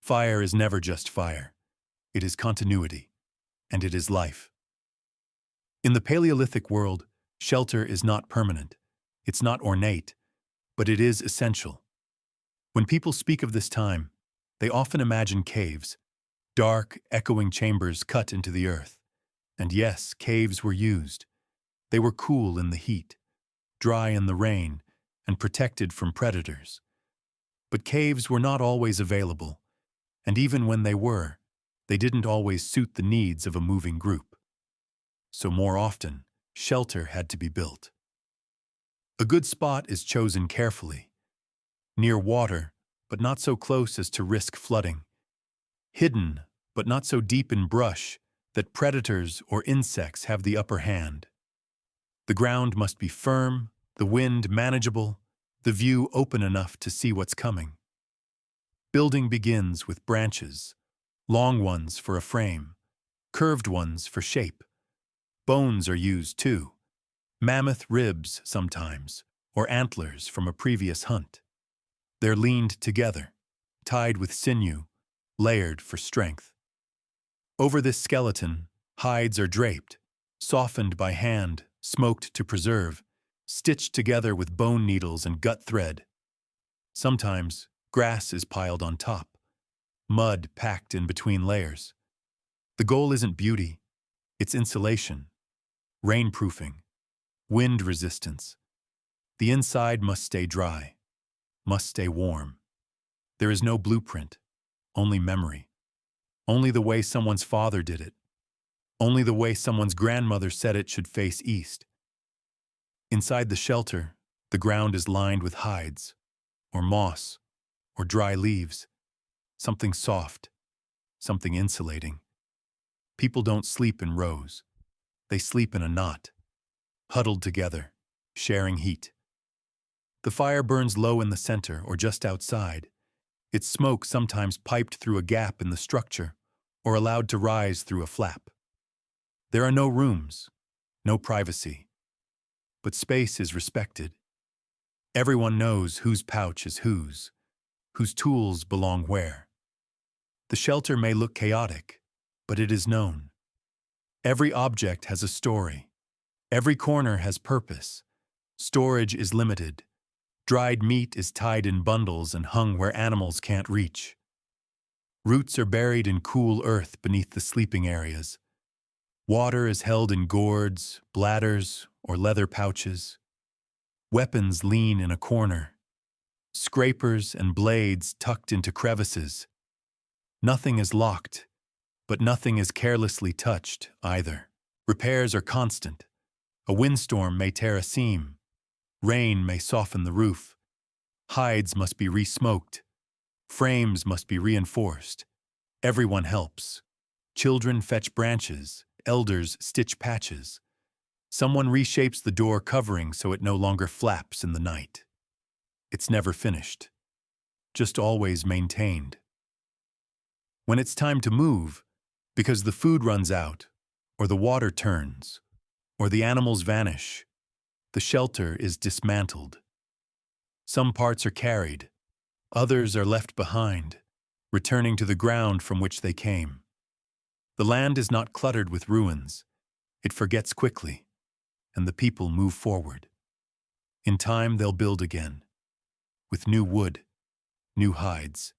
Fire is never just fire. It is continuity, and it is life. In the Paleolithic world, shelter is not permanent. It's not ornate, but it is essential. When people speak of this time, they often imagine caves, dark, echoing chambers cut into the earth. And yes, caves were used. They were cool in the heat, dry in the rain, and protected from predators. But caves were not always available, and even when they were, they didn't always suit the needs of a moving group. So more often, shelter had to be built. A good spot is chosen carefully. Near water, but not so close as to risk flooding. Hidden, but not so deep in brush that predators or insects have the upper hand. The ground must be firm, the wind manageable, the view open enough to see what's coming. Building begins with branches, long ones for a frame, curved ones for shape. Bones are used too, mammoth ribs sometimes, or antlers from a previous hunt. They're leaned together, tied with sinew, layered for strength. Over this skeleton, hides are draped, softened by hand, smoked to preserve, stitched together with bone needles and gut thread. Sometimes, grass is piled on top. mud packed in between layers. The goal isn't beauty, it's insulation, rainproofing, wind resistance. The inside must stay dry, must stay warm. There is no blueprint, only memory. Only the way someone's father did it. Only the way someone's grandmother said it should face east. Inside the shelter, the ground is lined with hides, or moss, or dry leaves. Something soft, something insulating. People don't sleep in rows. They sleep in a knot, huddled together, sharing heat. The fire burns low in the center or just outside, its smoke sometimes piped through a gap in the structure or allowed to rise through a flap. There are no rooms, no privacy, but space is respected. Everyone knows whose pouch is whose tools belong where. The shelter may look chaotic, but it is known. Every object has a story. Every corner has purpose. Storage is limited. Dried meat is tied in bundles and hung where animals can't reach. Roots are buried in cool earth beneath the sleeping areas. Water is held in gourds, bladders, or leather pouches. Weapons lean in a corner. Scrapers and blades tucked into crevices. Nothing is locked, but nothing is carelessly touched either. Repairs are constant. A windstorm may tear a seam. Rain may soften the roof. Hides must be re-smoked. Frames must be reinforced. Everyone helps. Children fetch branches. Elders stitch patches. Someone reshapes the door covering so it no longer flaps in the night. It's never finished, just always maintained. When it's time to move, because the food runs out, or the water turns, or the animals vanish, the shelter is dismantled. Some parts are carried, others are left behind, returning to the ground from which they came. The land is not cluttered with ruins. It forgets quickly, and the people move forward. In time, they'll build again, with new wood, new hides,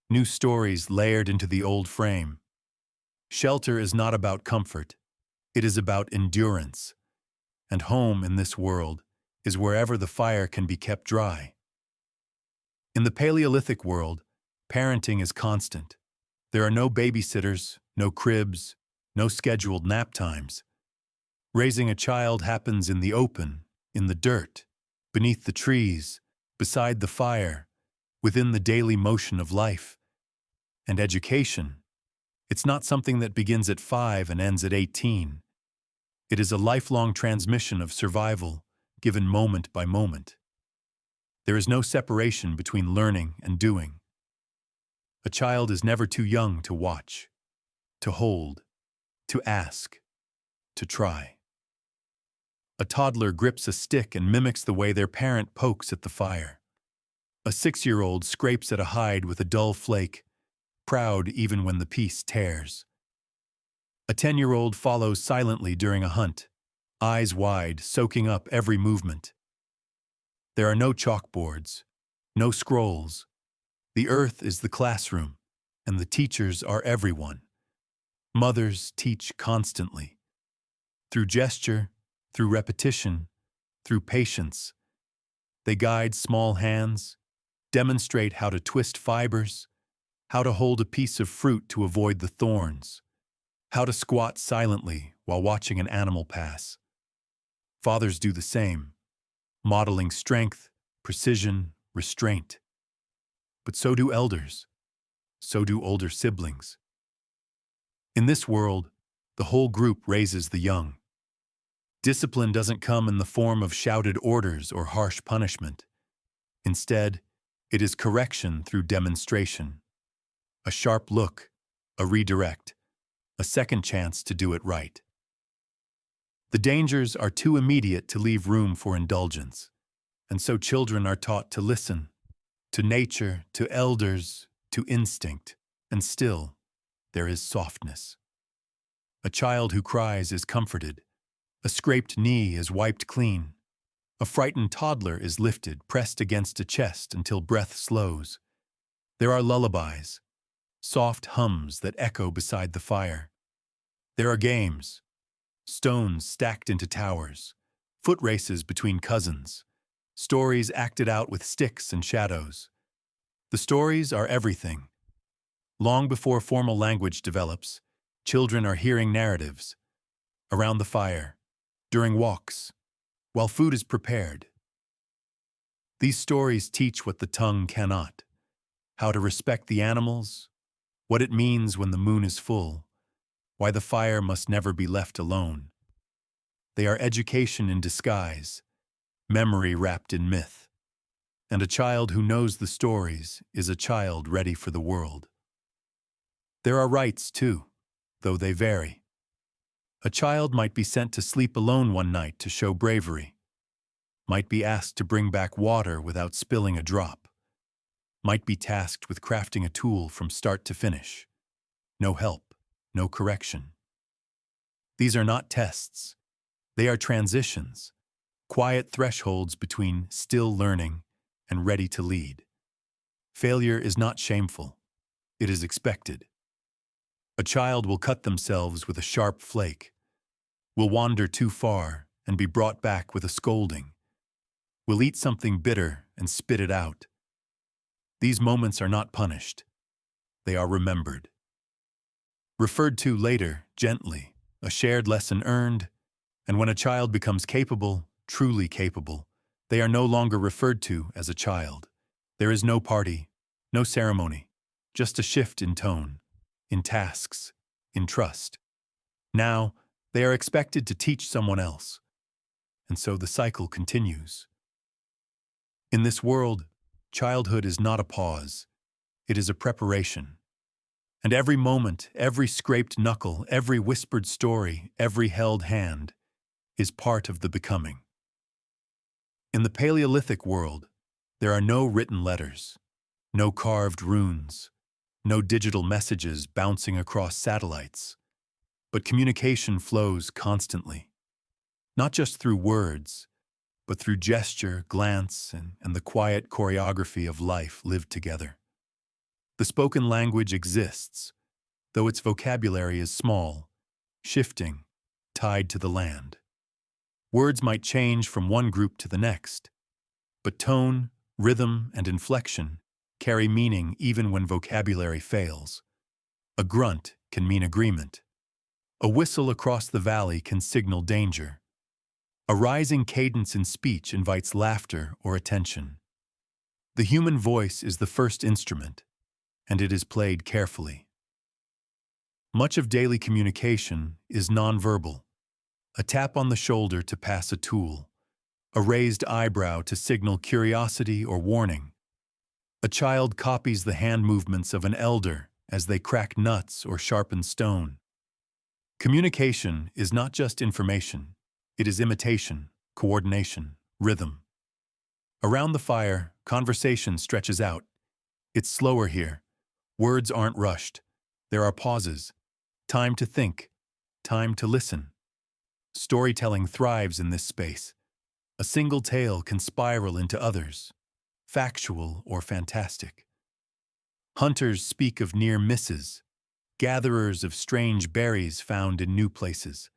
new stories layered into the old frame. Shelter is not about comfort. It is about endurance. And home in this world is wherever the fire can be kept dry. In the Paleolithic world, parenting is constant. There are no babysitters, no cribs, no scheduled nap times. Raising a child happens in the open, in the dirt, beneath the trees, beside the fire, within the daily motion of life. And education, it's not something that begins at 5 and ends at 18. It is a lifelong transmission of survival, given moment by moment. There is no separation between learning and doing. A child is never too young to watch, to hold, to ask, to try. A toddler grips a stick and mimics the way their parent pokes at the fire. A 6-year-old scrapes at a hide with a dull flake, proud even when the piece tears. A 10-year-old follows silently during a hunt, eyes wide, soaking up every movement. There are no chalkboards, no scrolls. The earth is the classroom, and the teachers are everyone. Mothers teach constantly. Through gesture, through repetition, through patience. They guide small hands, demonstrate how to twist fibers, how to hold a piece of fruit to avoid the thorns, how to squat silently while watching an animal pass. Fathers do the same, modeling strength, precision, restraint. But so do elders. So do older siblings. In this world, the whole group raises the young. Discipline doesn't come in the form of shouted orders or harsh punishment. Instead, it is correction through demonstration. A sharp look, a redirect, a second chance to do it right. The dangers are too immediate to leave room for indulgence, and so children are taught to listen, to nature, to elders, to instinct, and still, there is softness. A child who cries is comforted. A scraped knee is wiped clean. A frightened toddler is lifted, pressed against a chest until breath slows. There are lullabies. soft hums that echo beside the fire. There are games, stones stacked into towers, foot races between cousins, stories acted out with sticks and shadows. The stories are everything. Long before formal language develops, children are hearing narratives, around the fire, during walks, while food is prepared. These stories teach what the tongue cannot: how to respect the animals, what it means when the moon is full, why the fire must never be left alone. They are education in disguise, memory wrapped in myth. And a child who knows the stories is a child ready for the world. There are rites, too, though they vary. A child might be sent to sleep alone one night to show bravery, might be asked to bring back water without spilling a drop, might be tasked with crafting a tool from start to finish. No help, no correction. These are not tests. They are transitions, quiet thresholds between still learning and ready to lead. Failure is not shameful. It is expected. A child will cut themselves with a sharp flake, will wander too far and be brought back with a scolding, will eat something bitter and spit it out. These moments are not punished. They are remembered. Referred to later, gently, a shared lesson earned, and when a child becomes capable, truly capable, they are no longer referred to as a child. There is no party, no ceremony, just a shift in tone, in tasks, in trust. Now, they are expected to teach someone else, and so the cycle continues. In this world, childhood is not a pause, it is a preparation. And every moment, every scraped knuckle, every whispered story, every held hand is part of the becoming. In the Paleolithic world, there are no written letters, no carved runes, no digital messages bouncing across satellites, but communication flows constantly, not just through words, but through gesture, glance, and the quiet choreography of life lived together. The spoken language exists, though its vocabulary is small, shifting, tied to the land. Words might change from one group to the next, but tone, rhythm, and inflection carry meaning even when vocabulary fails. A grunt can mean agreement. A whistle across the valley can signal danger. A rising cadence in speech invites laughter or attention. The human voice is the first instrument, and it is played carefully. Much of daily communication is nonverbal: a tap on the shoulder to pass a tool, a raised eyebrow to signal curiosity or warning. A child copies the hand movements of an elder as they crack nuts or sharpen stone. Communication is not just information, it is imitation, coordination, rhythm. Around the fire, conversation stretches out. It's slower here. Words aren't rushed. There are pauses. Time to think. Time to listen. Storytelling thrives in this space. A single tale can spiral into others, factual or fantastic. Hunters speak of near misses, gatherers of strange berries found in new places.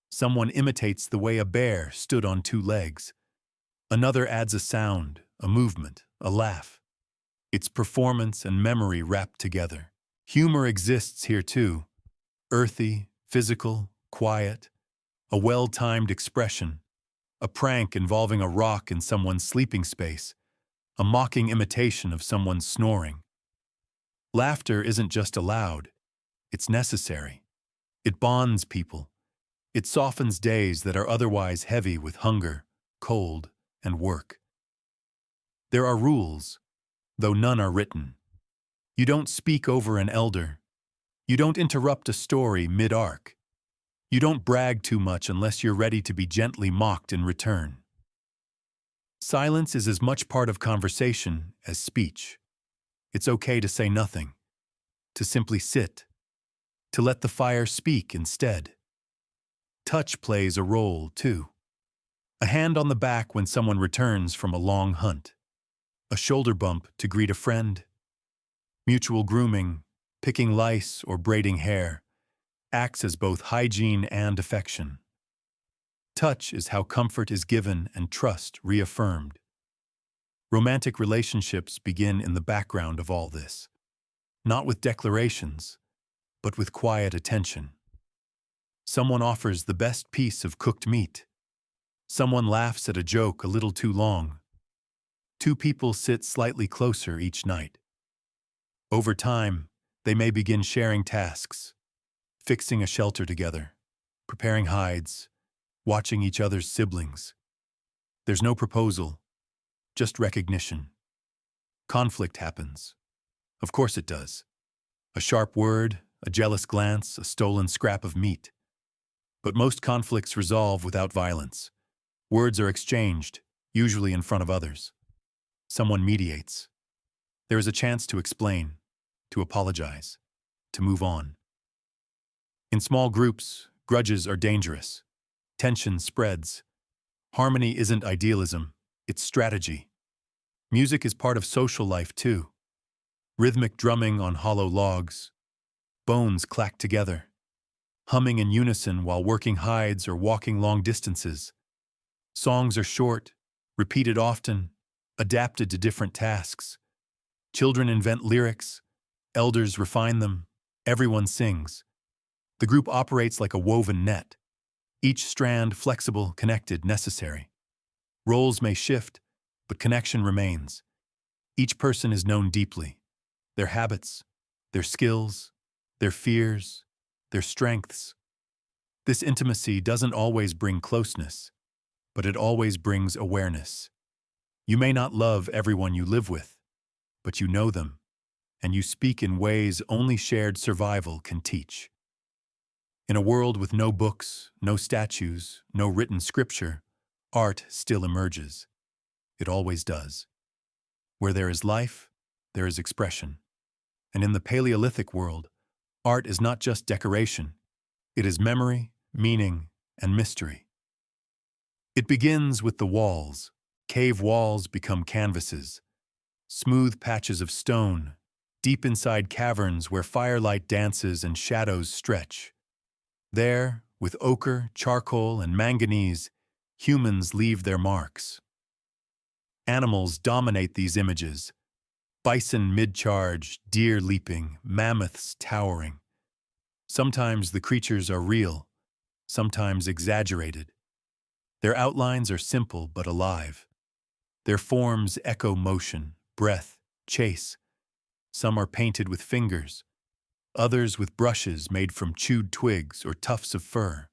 Someone imitates the way a bear stood on two legs. Another adds a sound, a movement, a laugh. It's performance and memory wrapped together. Humor exists here too. Earthy, physical, quiet. A well-timed expression. A prank involving a rock in someone's sleeping space. A mocking imitation of someone's snoring. Laughter isn't just allowed. It's necessary. It bonds people. It softens days that are otherwise heavy with hunger, cold, and work. There are rules, though none are written. You don't speak over an elder. You don't interrupt a story mid-arc. You don't brag too much unless you're ready to be gently mocked in return. Silence is as much part of conversation as speech. It's okay to say nothing, to simply sit, to let the fire speak instead. Touch plays a role, too. A hand on the back when someone returns from a long hunt. A shoulder bump to greet a friend. Mutual grooming, picking lice or braiding hair, acts as both hygiene and affection. Touch is how comfort is given and trust reaffirmed. Romantic relationships begin in the background of all this, not with declarations, but with quiet attention. Someone offers the best piece of cooked meat. Someone laughs at a joke a little too long. Two people sit slightly closer each night. Over time, they may begin sharing tasks, fixing a shelter together, preparing hides, watching each other's siblings. There's no proposal, just recognition. Conflict happens. Of course it does. A sharp word, a jealous glance, a stolen scrap of meat. But most conflicts resolve without violence. Words are exchanged, usually in front of others. Someone mediates. There is a chance to explain, to apologize, to move on. In small groups, grudges are dangerous. Tension spreads. Harmony isn't idealism, it's strategy. Music is part of social life too. Rhythmic drumming on hollow logs. Bones clack together. Humming in unison while working hides or walking long distances. Songs are short, repeated often, adapted to different tasks. Children invent lyrics, elders refine them, everyone sings. The group operates like a woven net, each strand flexible, connected, necessary. Roles may shift, but connection remains. Each person is known deeply. Their habits, their skills, their fears, their strengths. This intimacy doesn't always bring closeness, but it always brings awareness. You may not love everyone you live with, but you know them, and you speak in ways only shared survival can teach. In a world with no books, no statues, no written scripture, art still emerges. It always does. Where there is life, there is expression. And in the Paleolithic world, art is not just decoration. It is memory, meaning, and mystery. It begins with the walls. Cave walls become canvases. Smooth patches of stone, deep inside caverns where firelight dances and shadows stretch. There, with ochre, charcoal, and manganese, humans leave their marks. Animals dominate these images. Bison mid-charge, deer leaping, mammoths towering. Sometimes the creatures are real, sometimes exaggerated. Their outlines are simple but alive. Their forms echo motion, breath, chase. Some are painted with fingers, others with brushes made from chewed twigs or tufts of fur.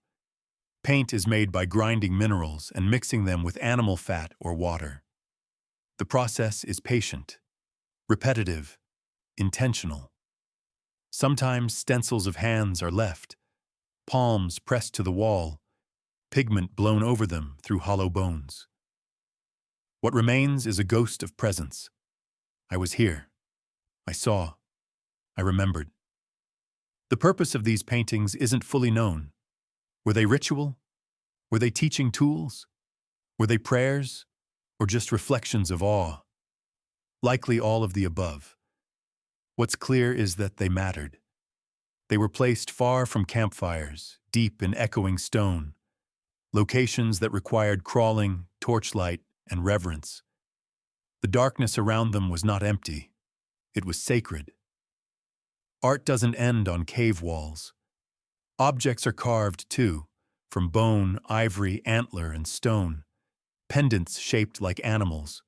Paint is made by grinding minerals and mixing them with animal fat or water. The process is patient, repetitive, intentional. Sometimes stencils of hands are left, palms pressed to the wall, pigment blown over them through hollow bones. What remains is a ghost of presence. I was here. I saw. I remembered. The purpose of these paintings isn't fully known. Were they ritual? Were they teaching tools? Were they prayers? Or just reflections of awe? Likely all of the above. What's clear is that they mattered. They were placed far from campfires, deep in echoing stone, locations that required crawling, torchlight, and reverence. The darkness around them was not empty. It was sacred. Art doesn't end on cave walls. Objects are carved, too, from bone, ivory, antler, and stone. Pendants shaped like animals.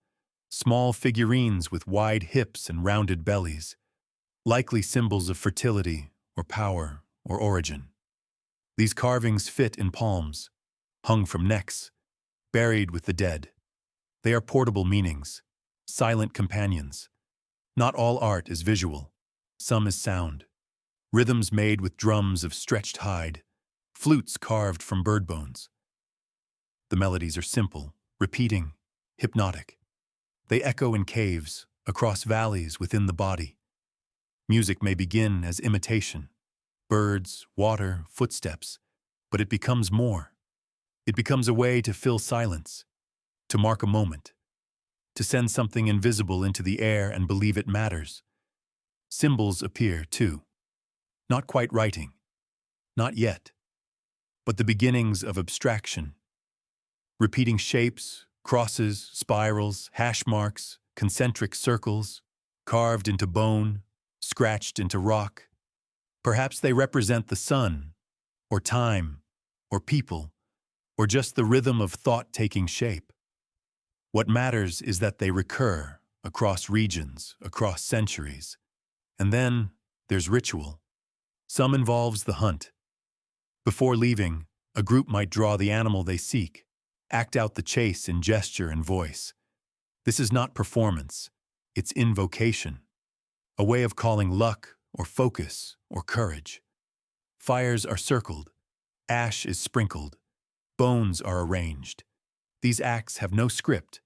Small figurines with wide hips and rounded bellies. Likely symbols of fertility, or power, or origin. These carvings fit in palms, hung from necks, buried with the dead. They are portable meanings, silent companions. Not all art is visual. Some is sound. Rhythms made with drums of stretched hide, flutes carved from bird bones. The melodies are simple, repeating, hypnotic. They echo in caves, across valleys within the body. Music may begin as imitation, birds, water, footsteps, but it becomes more. It becomes a way to fill silence, to mark a moment, to send something invisible into the air and believe it matters. Symbols appear, too, Not quite writing. Not yet. But the beginnings of abstraction. Repeating shapes, crosses, spirals, hash marks, concentric circles, carved into bone, scratched into rock. Perhaps they represent the sun, or time, or people, or just the rhythm of thought taking shape. What matters is that they recur across regions, across centuries. And then there's ritual. Some involves the hunt. Before leaving, a group might draw the animal they seek, act out the chase in gesture and voice. This is not performance, it's invocation, a way of calling luck or focus or courage. Fires are circled, ash is sprinkled, bones are arranged. These acts have no script,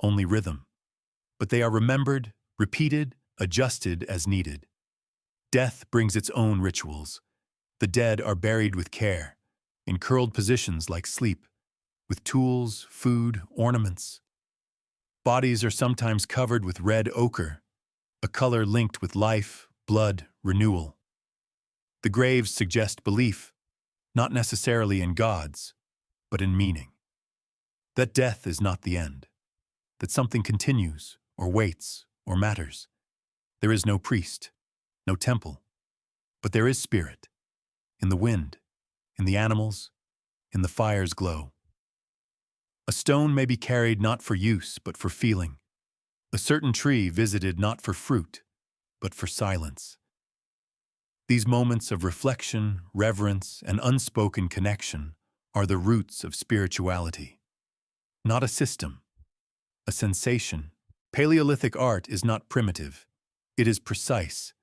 only rhythm. But they are remembered, repeated, adjusted as needed. Death brings its own rituals. The dead are buried with care, in curled positions like sleep, with tools, food, ornaments. Bodies are sometimes covered with red ochre, a color linked with life, blood, renewal. The graves suggest belief, not necessarily in gods, but in meaning. That death is not the end, that something continues, or waits, or matters. There is no priest, no temple, but there is spirit, in the wind, in the animals, in the fire's glow. A stone may be carried not for use, but for feeling. A certain tree visited not for fruit, but for silence. These moments of reflection, reverence, and unspoken connection are the roots of spirituality. Not a system, a sensation. Paleolithic art is not primitive. It is precise.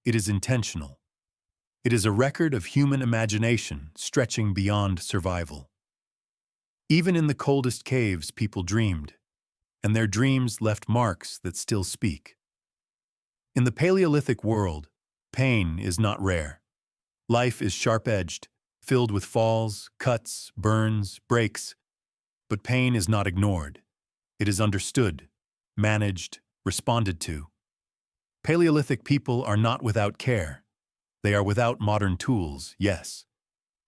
It is intentional. It is a record of human imagination stretching beyond survival. Even in the coldest caves, people dreamed, and their dreams left marks that still speak. In the Paleolithic world, pain is not rare. Life is sharp-edged, filled with falls, cuts, burns, breaks. But pain is not ignored. It is understood, managed, responded to. Paleolithic people are not without care. They are without modern tools, yes,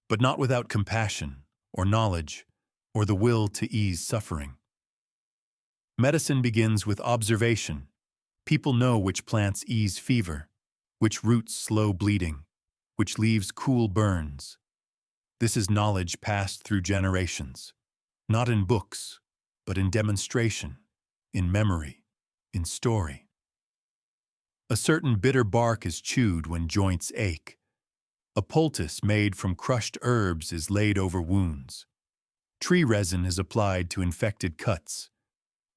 but not without compassion, or knowledge, or the will to ease suffering. Medicine begins with observation. People know which plants ease fever, which roots slow bleeding, which leaves cool burns. This is knowledge passed through generations, not in books, but in demonstration, in memory, in story. A certain bitter bark is chewed when joints ache. A poultice made from crushed herbs is laid over wounds. Tree resin is applied to infected cuts.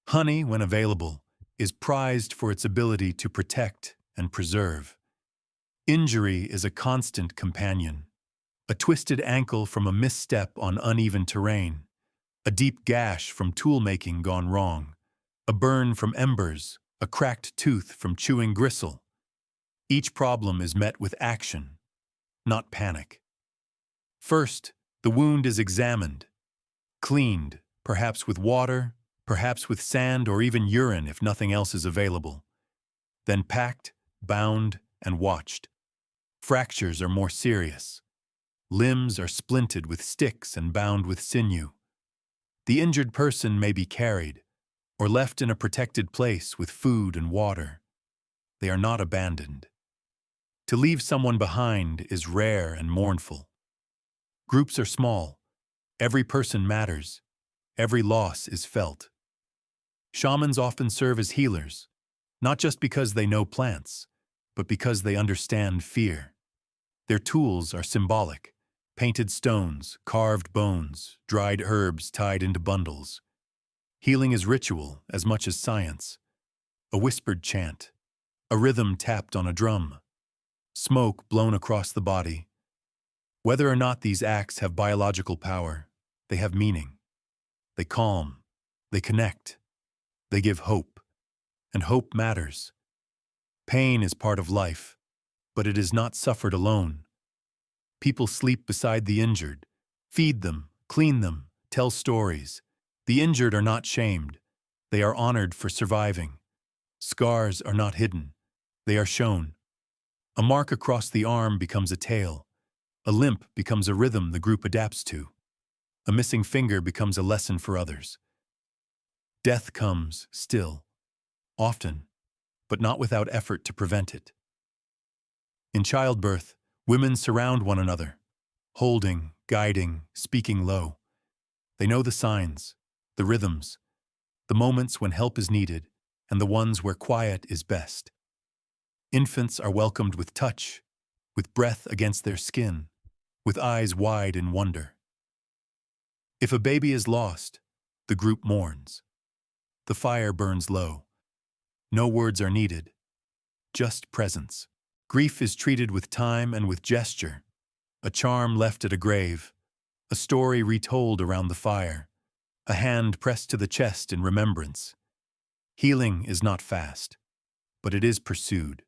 Honey, when available, is prized for its ability to protect and preserve. Injury is a constant companion. A twisted ankle from a misstep on uneven terrain. A deep gash from tool-making gone wrong. A burn from embers. A cracked tooth from chewing gristle. Each problem is met with action, not panic. First, the wound is examined, cleaned, perhaps with water, perhaps with sand or even urine if nothing else is available. Then packed, bound, and watched. Fractures are more serious. Limbs are splinted with sticks and bound with sinew. The injured person may be carried, or left in a protected place with food and water. They are not abandoned. To leave someone behind is rare and mournful. Groups are small. Every person matters. Every loss is felt. Shamans often serve as healers, not just because they know plants, but because they understand fear. Their tools are symbolic: painted stones, carved bones, dried herbs tied into bundles. Healing is ritual as much as science. A whispered chant, a rhythm tapped on a drum, smoke blown across the body. Whether or not these acts have biological power, they have meaning. They calm, they connect, they give hope. And hope matters. Pain is part of life, but it is not suffered alone. People sleep beside the injured, feed them, clean them, tell stories. The injured are not shamed. They are honored for surviving. Scars are not hidden. They are shown. A mark across the arm becomes a tale. A limp becomes a rhythm the group adapts to. A missing finger becomes a lesson for others. Death comes, still, often, but not without effort to prevent it. In childbirth, women surround one another, holding, guiding, speaking low. They know the signs, the rhythms, the moments when help is needed, and the ones where quiet is best. Infants are welcomed with touch, with breath against their skin, with eyes wide in wonder. If a baby is lost, the group mourns. The fire burns low. No words are needed, just presence. Grief is treated with time and with gesture, a charm left at a grave, a story retold around the fire, a hand pressed to the chest in remembrance. Healing is not fast, but it is pursued.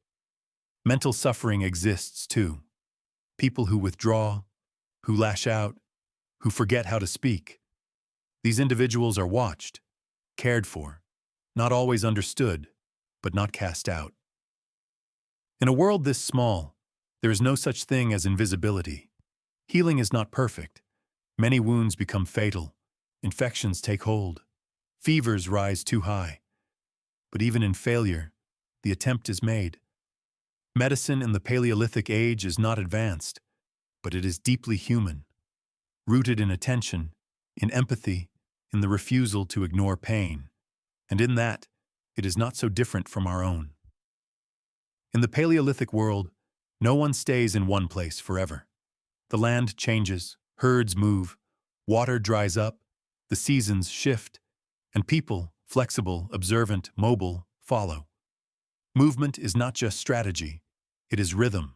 Mental suffering exists too. People who withdraw, who lash out, who forget how to speak. These individuals are watched, cared for, not always understood, but not cast out. In a world this small, there is no such thing as invisibility. Healing is not perfect. Many wounds become fatal. Infections take hold. Fevers rise too high. But even in failure, the attempt is made. Medicine in the Paleolithic age is not advanced, but it is deeply human, rooted in attention, in empathy, in the refusal to ignore pain. And in that, it is not so different from our own. In the Paleolithic world, no one stays in one place forever. The land changes, herds move, water dries up, the seasons shift, and people, flexible, observant, mobile, follow. Movement is not just strategy, it is rhythm,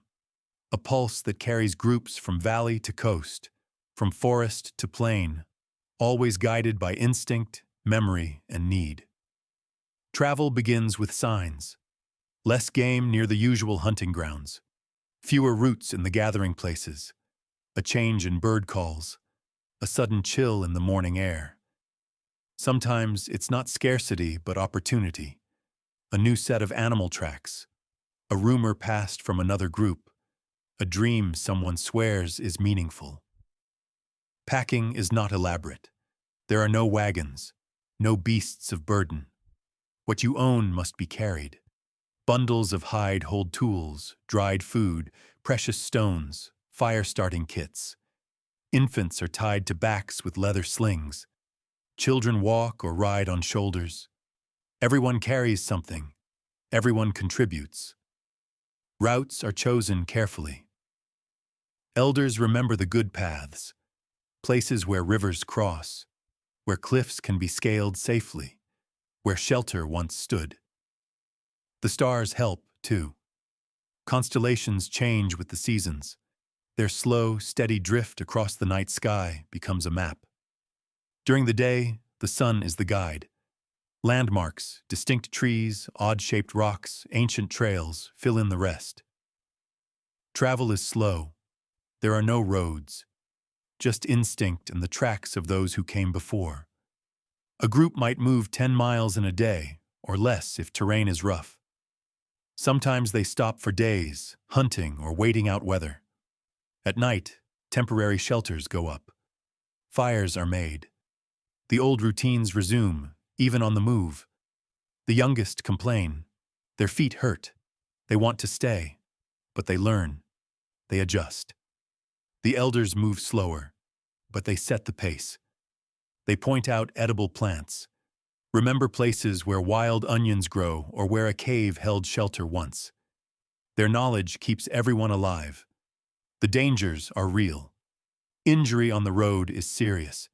a pulse that carries groups from valley to coast, from forest to plain, always guided by instinct, memory, and need. Travel begins with signs. Less game near the usual hunting grounds, fewer routes in the gathering places, a change in bird calls, a sudden chill in the morning air. Sometimes it's not scarcity but opportunity, a new set of animal tracks, a rumor passed from another group, a dream someone swears is meaningful. Packing is not elaborate. There are no wagons, no beasts of burden. What you own must be carried. Bundles of hide hold tools, dried food, precious stones, fire-starting kits. Infants are tied to backs with leather slings. Children walk or ride on shoulders. Everyone carries something. Everyone contributes. Routes are chosen carefully. Elders remember the good paths, places where rivers cross, where cliffs can be scaled safely, where shelter once stood. The stars help, too. Constellations change with the seasons. Their slow, steady drift across the night sky becomes a map. During the day, the sun is the guide. Landmarks, distinct trees, odd-shaped rocks, ancient trails fill in the rest. Travel is slow. There are no roads, just instinct and the tracks of those who came before. A group might move 10 miles in a day, or less if terrain is rough. Sometimes they stop for days, hunting or waiting out weather. At night, temporary shelters go up. Fires are made. The old routines resume, even on the move. The youngest complain. Their feet hurt. They want to stay, but they learn. They adjust. The elders move slower, but they set the pace. They point out edible plants. Remember places where wild onions grow or where a cave held shelter once. Their knowledge keeps everyone alive. The dangers are real. Injury on the road is serious.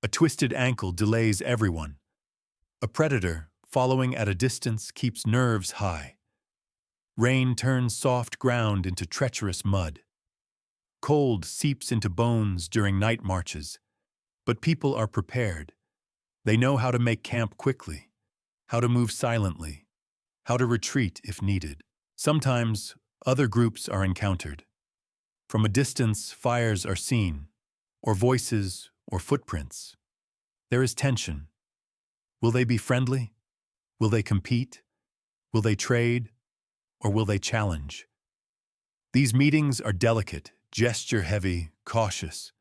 A twisted ankle delays everyone. A predator, following at a distance, keeps nerves high. Rain turns soft ground into treacherous mud. Cold seeps into bones during night marches. But people are prepared. They know how to make camp quickly, how to move silently, how to retreat if needed. Sometimes, other groups are encountered. From a distance, fires are seen, or voices, or footprints. There is tension. Will they be friendly? Will they compete? Will they trade? Or will they challenge? These meetings are delicate, gesture-heavy, cautious.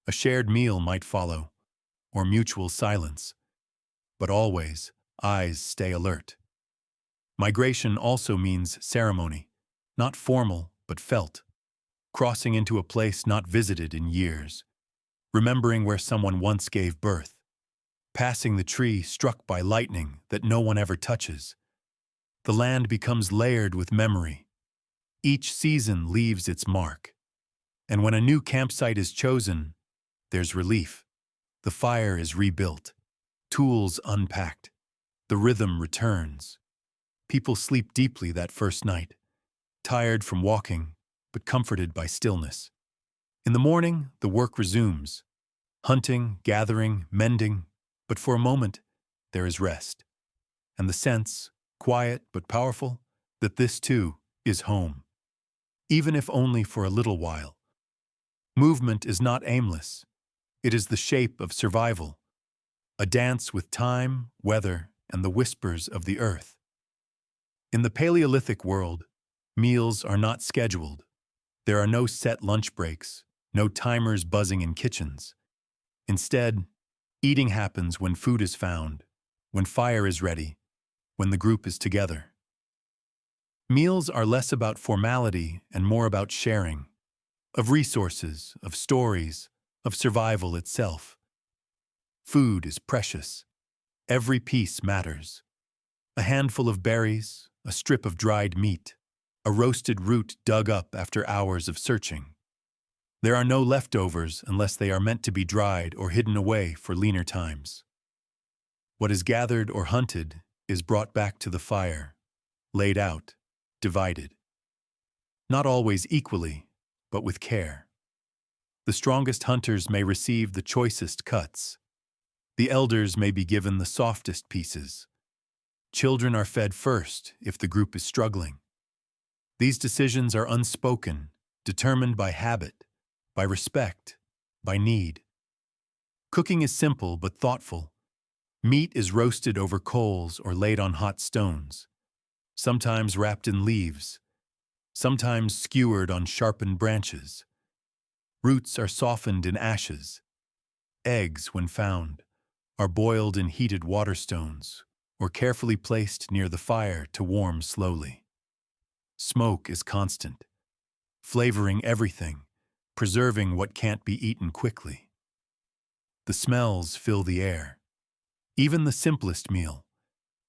A shared meal might follow, or mutual silence. But always, eyes stay alert. Migration also means ceremony, not formal, but felt. Crossing into a place not visited in years. Remembering where someone once gave birth. Passing the tree struck by lightning that no one ever touches. The land becomes layered with memory. Each season leaves its mark. And when a new campsite is chosen, there's relief. The fire is rebuilt. Tools unpacked. The rhythm returns. People sleep deeply that first night, tired from walking, but comforted by stillness. In the morning, the work resumes. Hunting, gathering, mending, but for a moment, there is rest. And the sense, quiet but powerful, that this too is home. Even if only for a little while. Movement is not aimless. It is the shape of survival. A dance with time, weather, and the whispers of the earth. In the Paleolithic world, meals are not scheduled. There are no set lunch breaks, no timers buzzing in kitchens. Instead, eating happens when food is found, when fire is ready, when the group is together. Meals are less about formality and more about sharing, of resources, of stories, of survival itself. Food is precious. Every piece matters. A handful of berries, a strip of dried meat, a roasted root dug up after hours of searching. There are no leftovers unless they are meant to be dried or hidden away for leaner times. What is gathered or hunted is brought back to the fire, laid out, divided. Not always equally, but with care. The strongest hunters may receive the choicest cuts. The elders may be given the softest pieces. Children are fed first if the group is struggling. These decisions are unspoken, determined by habit, by respect, by need. Cooking is simple but thoughtful. Meat is roasted over coals or laid on hot stones, sometimes wrapped in leaves, sometimes skewered on sharpened branches. Roots are softened in ashes. Eggs, when found, are boiled in heated water stones or carefully placed near the fire to warm slowly. Smoke is constant, flavoring everything, preserving what can't be eaten quickly. The smells fill the air. Even the simplest meal,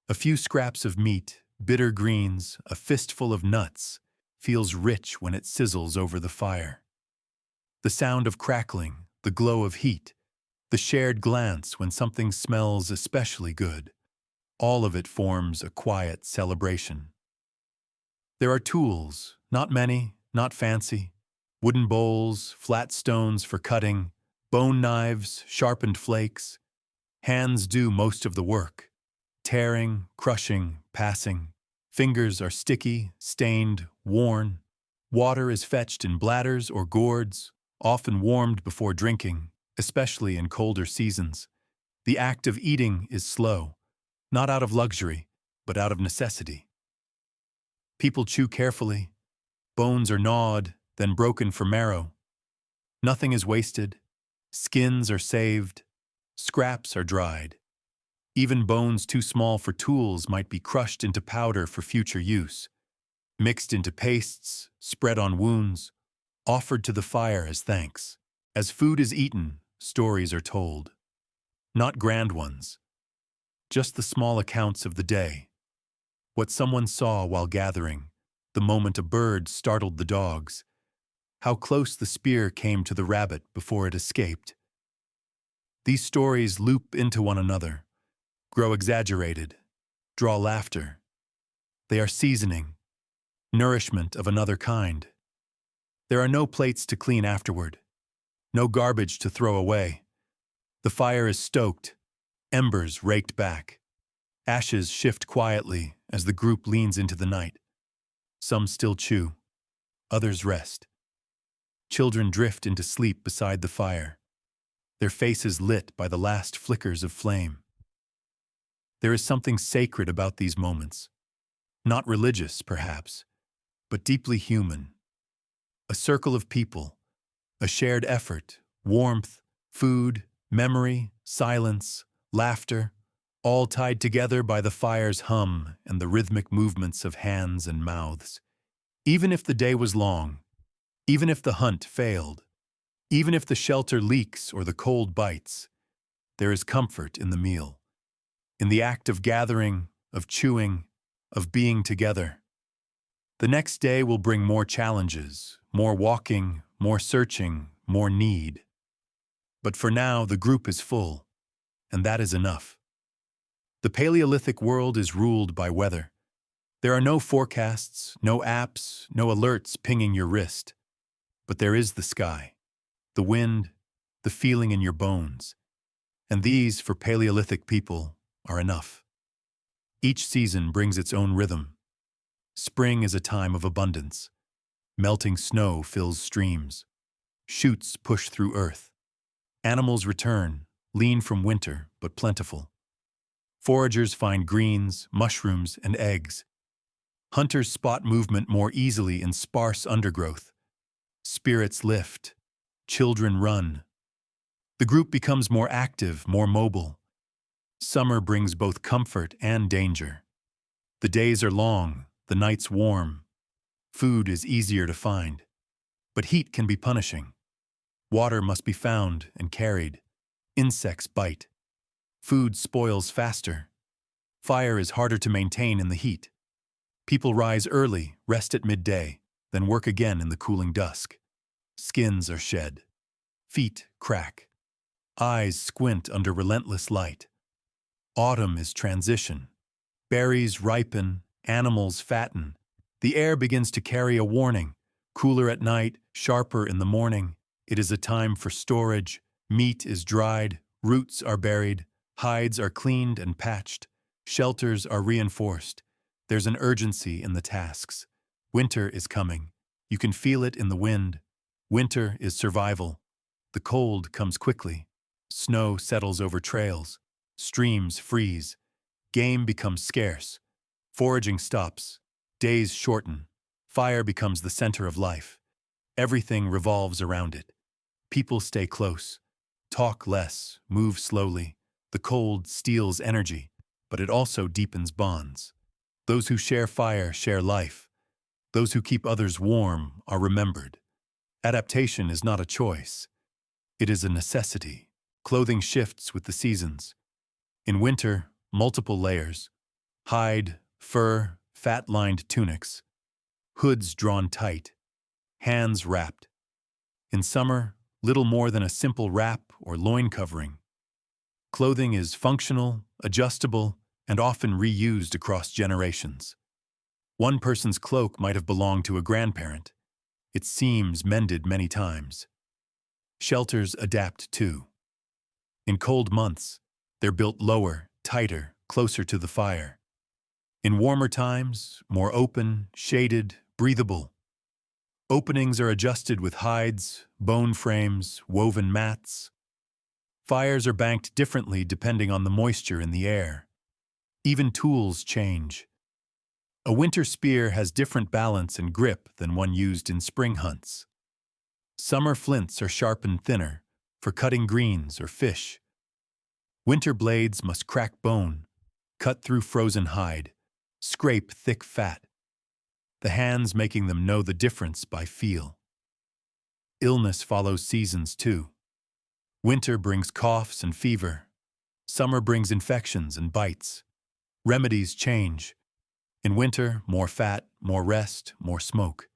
a few scraps of meat, bitter greens, a fistful of nuts, feels rich when it sizzles over the fire. The sound of crackling, the glow of heat, the shared glance when something smells especially good, all of it forms a quiet celebration. There are tools, not many, not fancy, wooden bowls, flat stones for cutting, bone knives, sharpened flakes. Hands do most of the work, tearing, crushing, passing. Fingers are sticky, stained, worn. Water is fetched in bladders or gourds, often warmed before drinking, especially in colder seasons. The act of eating is slow, not out of luxury, but out of necessity. People chew carefully. Bones are gnawed, then broken for marrow. Nothing is wasted. Skins are saved. Scraps are dried. Even bones too small for tools might be crushed into powder for future use, mixed into pastes, spread on wounds, offered to the fire as thanks. As food is eaten, stories are told. Not grand ones, just the small accounts of the day. What someone saw while gathering, the moment a bird startled the dogs, how close the spear came to the rabbit before it escaped. These stories loop into one another, grow exaggerated, draw laughter. They are seasoning, nourishment of another kind. There are no plates to clean afterward, no garbage to throw away. The fire is stoked, embers raked back. Ashes shift quietly as the group leans into the night. Some still chew, others rest. Children drift into sleep beside the fire, their faces lit by the last flickers of flame. There is something sacred about these moments, not religious, perhaps, but deeply human. A circle of people, a shared effort, warmth, food, memory, silence, laughter, all tied together by the fire's hum and the rhythmic movements of hands and mouths. Even if the day was long, even if the hunt failed, even if the shelter leaks or the cold bites, there is comfort in the meal, in the act of gathering, of chewing, of being together. The next day will bring more challenges, more walking, more searching, more need. But for now, the group is full, and that is enough. The Paleolithic world is ruled by weather. There are no forecasts, no apps, no alerts pinging your wrist. But there is the sky, the wind, the feeling in your bones. And these, for Paleolithic people, are enough. Each season brings its own rhythm. Spring is a time of abundance. Melting snow fills streams. Shoots push through earth. Animals return, lean from winter, but plentiful. Foragers find greens, mushrooms, and eggs. Hunters spot movement more easily in sparse undergrowth. Spirits lift. Children run. The group becomes more active, more mobile. Summer brings both comfort and danger. The days are long, the nights warm. Food is easier to find. But heat can be punishing. Water must be found and carried. Insects bite. Food spoils faster. Fire is harder to maintain in the heat. People rise early, rest at midday, then work again in the cooling dusk. Skins are shed. Feet crack. Eyes squint under relentless light. Autumn is transition. Berries ripen, animals fatten. The air begins to carry a warning. Cooler at night, sharper in the morning. It is a time for storage. Meat is dried, roots are buried, hides are cleaned and patched, shelters are reinforced. There's an urgency in the tasks. Winter is coming. You can feel it in the wind. Winter is survival. The cold comes quickly. Snow settles over trails. Streams freeze. Game becomes scarce. Foraging stops. Days shorten. Fire becomes the center of life. Everything revolves around it. People stay close. Talk less, move slowly. The cold steals energy, but it also deepens bonds. Those who share fire share life. Those who keep others warm are remembered. Adaptation is not a choice. It is a necessity. Clothing shifts with the seasons. In winter, multiple layers. Hide, fur, fat-lined tunics. Hoods drawn tight. Hands wrapped. In summer, little more than a simple wrap or loin covering. Clothing is functional, adjustable, and often reused across generations. One person's cloak might have belonged to a grandparent. Its seams mended many times. Shelters adapt too. In cold months, they're built lower, tighter, closer to the fire. In warmer times, more open, shaded, breathable. Openings are adjusted with hides, bone frames, woven mats. Fires are banked differently depending on the moisture in the air. Even tools change. A winter spear has different balance and grip than one used in spring hunts. Summer flints are sharpened thinner, for cutting greens or fish. Winter blades must crack bone, cut through frozen hide, scrape thick fat, the hands making them know the difference by feel. Illness follows seasons too. Winter brings coughs and fever. Summer brings infections and bites. Remedies change. In winter, more fat, more rest, more smoke.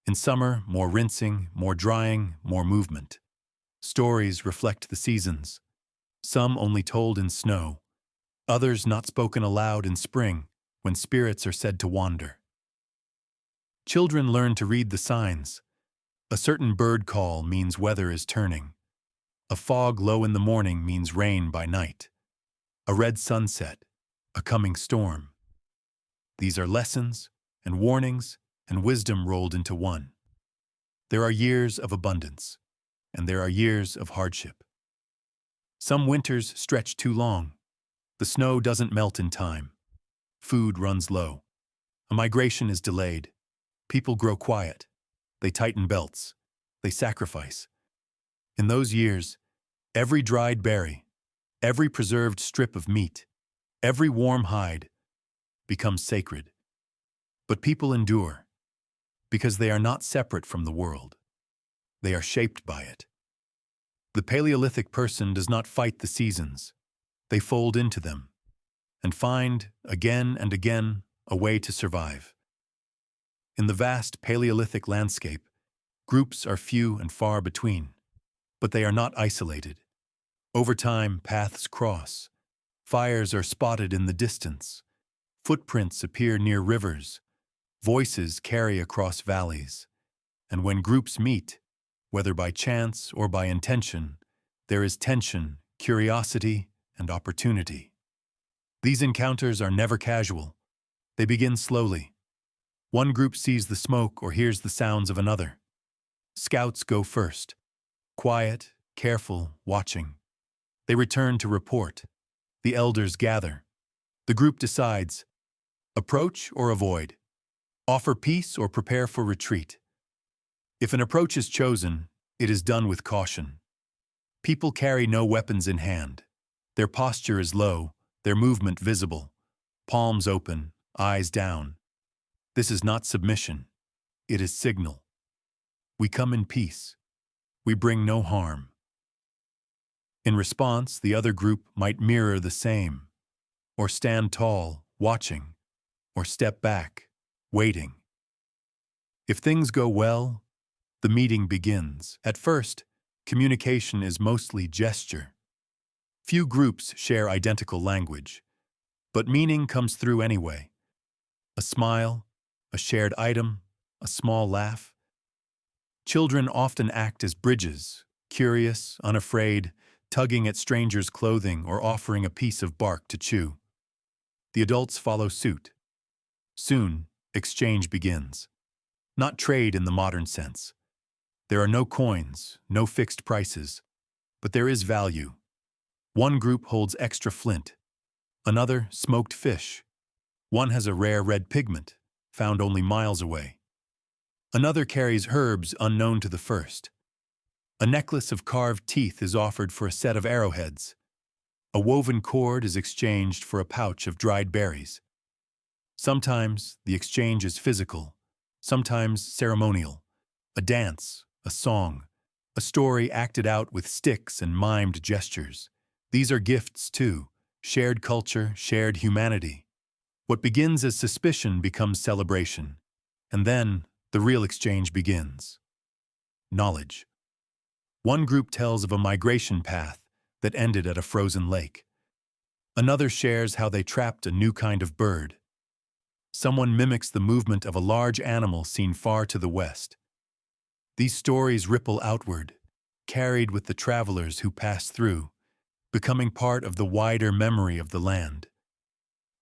In summer, more rinsing, more drying, more movement. Stories reflect the seasons. Some only told in snow. Others not spoken aloud in spring, when spirits are said to wander. Children learn to read the signs. A certain bird call means weather is turning. A fog low in the morning means rain by night. A red sunset, a coming storm. These are lessons and warnings and wisdom rolled into one. There are years of abundance, and there are years of hardship. Some winters stretch too long. The snow doesn't melt in time. Food runs low. A migration is delayed. People grow quiet. They tighten belts. They sacrifice. In those years, every dried berry, every preserved strip of meat, every warm hide becomes sacred. But people endure because they are not separate from the world. They are shaped by it. The Paleolithic person does not fight the seasons. They fold into them and find, again and again, a way to survive. In the vast Paleolithic landscape, groups are few and far between, but they are not isolated. Over time, paths cross. Fires are spotted in the distance. Footprints appear near rivers. Voices carry across valleys. And when groups meet, whether by chance or by intention, there is tension, curiosity, and opportunity. These encounters are never casual. They begin slowly. One group sees the smoke or hears the sounds of another. Scouts go first, quiet, careful, watching. They return to report. The elders gather. The group decides, approach or avoid, offer peace or prepare for retreat. If an approach is chosen, it is done with caution. People carry no weapons in hand. Their posture is low, their movement visible, palms open, eyes down. This is not submission. It is signal. We come in peace. We bring no harm. In response, the other group might mirror the same, or stand tall, watching, or step back, waiting. If things go well, the meeting begins. At first, communication is mostly gesture. Few groups share identical language, but meaning comes through anyway. A smile, a shared item, a small laugh. Children often act as bridges, curious, unafraid, tugging at strangers' clothing or offering a piece of bark to chew. The adults follow suit. Soon, exchange begins. Not trade in the modern sense. There are no coins, no fixed prices, but there is value. One group holds extra flint, another smoked fish. One has a rare red pigment, found only miles away. Another carries herbs unknown to the first. A necklace of carved teeth is offered for a set of arrowheads. A woven cord is exchanged for a pouch of dried berries. Sometimes the exchange is physical, sometimes ceremonial. A dance, a song, a story acted out with sticks and mimed gestures. These are gifts too, shared culture, shared humanity. What begins as suspicion becomes celebration, and then the real exchange begins. Knowledge. One group tells of a migration path that ended at a frozen lake. Another shares how they trapped a new kind of bird. Someone mimics the movement of a large animal seen far to the west. These stories ripple outward, carried with the travelers who pass through, becoming part of the wider memory of the land.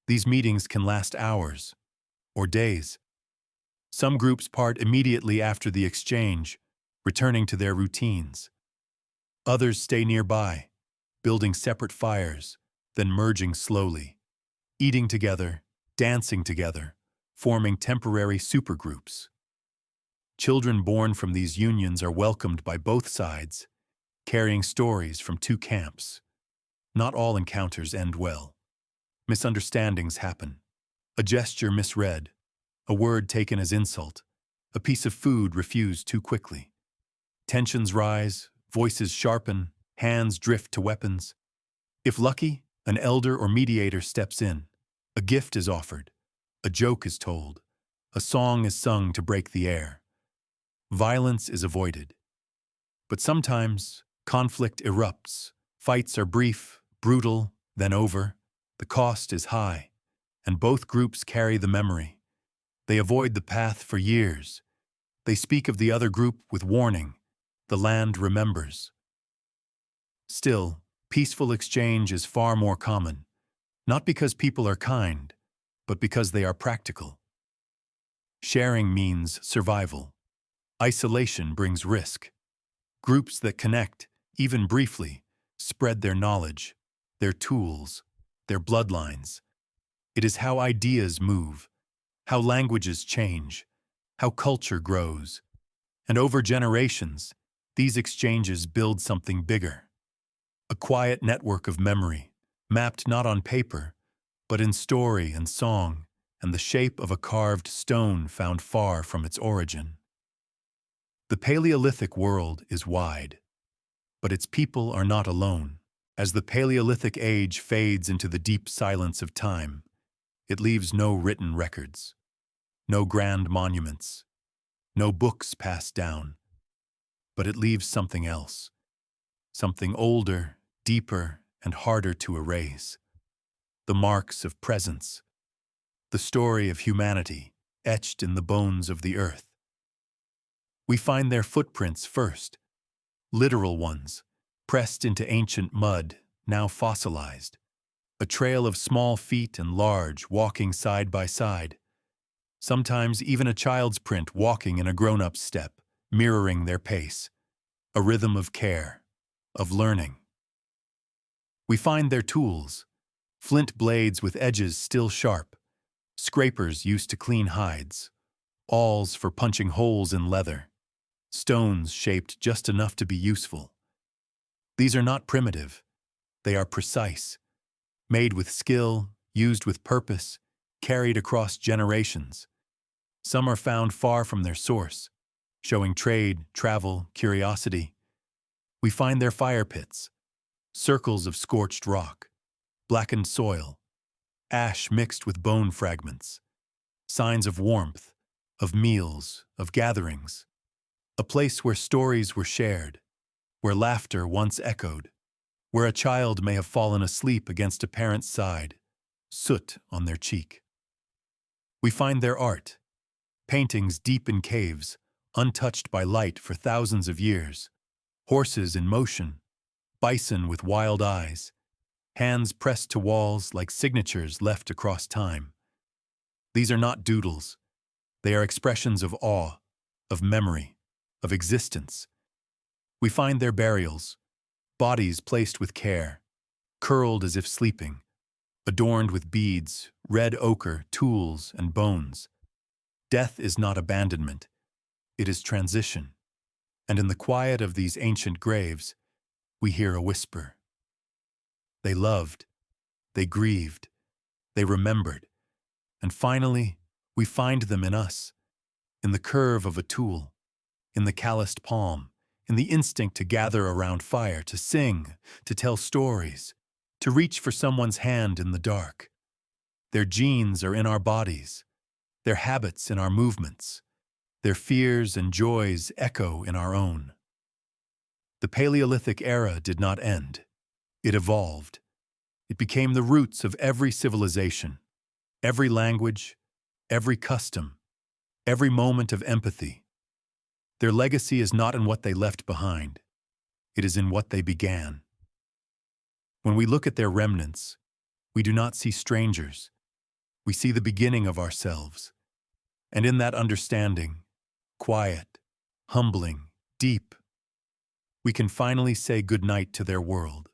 These meetings can last hours or days. Some groups part immediately after the exchange, returning to their routines. Others stay nearby, building separate fires, then merging slowly, eating together, dancing together, forming temporary supergroups. Children born from these unions are welcomed by both sides, carrying stories from two camps. Not all encounters end well. Misunderstandings happen. A gesture misread, a word taken as insult, a piece of food refused too quickly. Tensions rise, voices sharpen, hands drift to weapons. If lucky, an elder or mediator steps in. A gift is offered. A joke is told. A song is sung to break the air. Violence is avoided. But sometimes, conflict erupts. Fights are brief, brutal, then over. The cost is high, and both groups carry the memory. They avoid the path for years. They speak of the other group with warning. The land remembers. Still, peaceful exchange is far more common, not because people are kind, but because they are practical. Sharing means survival. Isolation brings risk. Groups that connect, even briefly, spread their knowledge, their tools, their bloodlines. It is how ideas move, how languages change, how culture grows. And over generations, these exchanges build something bigger. A quiet network of memory, mapped not on paper, but in story and song, and the shape of a carved stone found far from its origin. The Paleolithic world is wide, but its people are not alone. As the Paleolithic age fades into the deep silence of time, it leaves no written records, no grand monuments, no books passed down, but it leaves something else, something older, deeper, and harder to erase. The marks of presence, the story of humanity etched in the bones of the earth. We find their footprints first, literal ones, pressed into ancient mud, now fossilized. A trail of small feet and large walking side by side. Sometimes even a child's print walking in a grown-up's step, mirroring their pace. A rhythm of care, of learning. We find their tools, flint blades with edges still sharp, scrapers used to clean hides, awls for punching holes in leather, stones shaped just enough to be useful. These are not primitive, they are precise, made with skill, used with purpose, carried across generations. Some are found far from their source, showing trade, travel, curiosity. We find their fire pits, circles of scorched rock, blackened soil, ash mixed with bone fragments, signs of warmth, of meals, of gatherings, a place where stories were shared, where laughter once echoed, where a child may have fallen asleep against a parent's side, soot on their cheek. We find their art, paintings deep in caves, untouched by light for thousands of years, horses in motion, bison with wild eyes, hands pressed to walls like signatures left across time. These are not doodles. They are expressions of awe, of memory, of existence. We find their burials, bodies placed with care, curled as if sleeping, adorned with beads, red ochre, tools, and bones. Death is not abandonment, it is transition. And in the quiet of these ancient graves, we hear a whisper. They loved, they grieved, they remembered, and finally, we find them in us, in the curve of a tool, in the calloused palm, in the instinct to gather around fire, to sing, to tell stories, to reach for someone's hand in the dark. Their genes are in our bodies, their habits in our movements, their fears and joys echo in our own. The Paleolithic era did not end. It evolved. It became the roots of every civilization, every language, every custom, every moment of empathy. Their legacy is not in what they left behind. It is in what they began. When we look at their remnants, we do not see strangers. We see the beginning of ourselves. And in that understanding, quiet, humbling, deep, we can finally say goodnight to their world.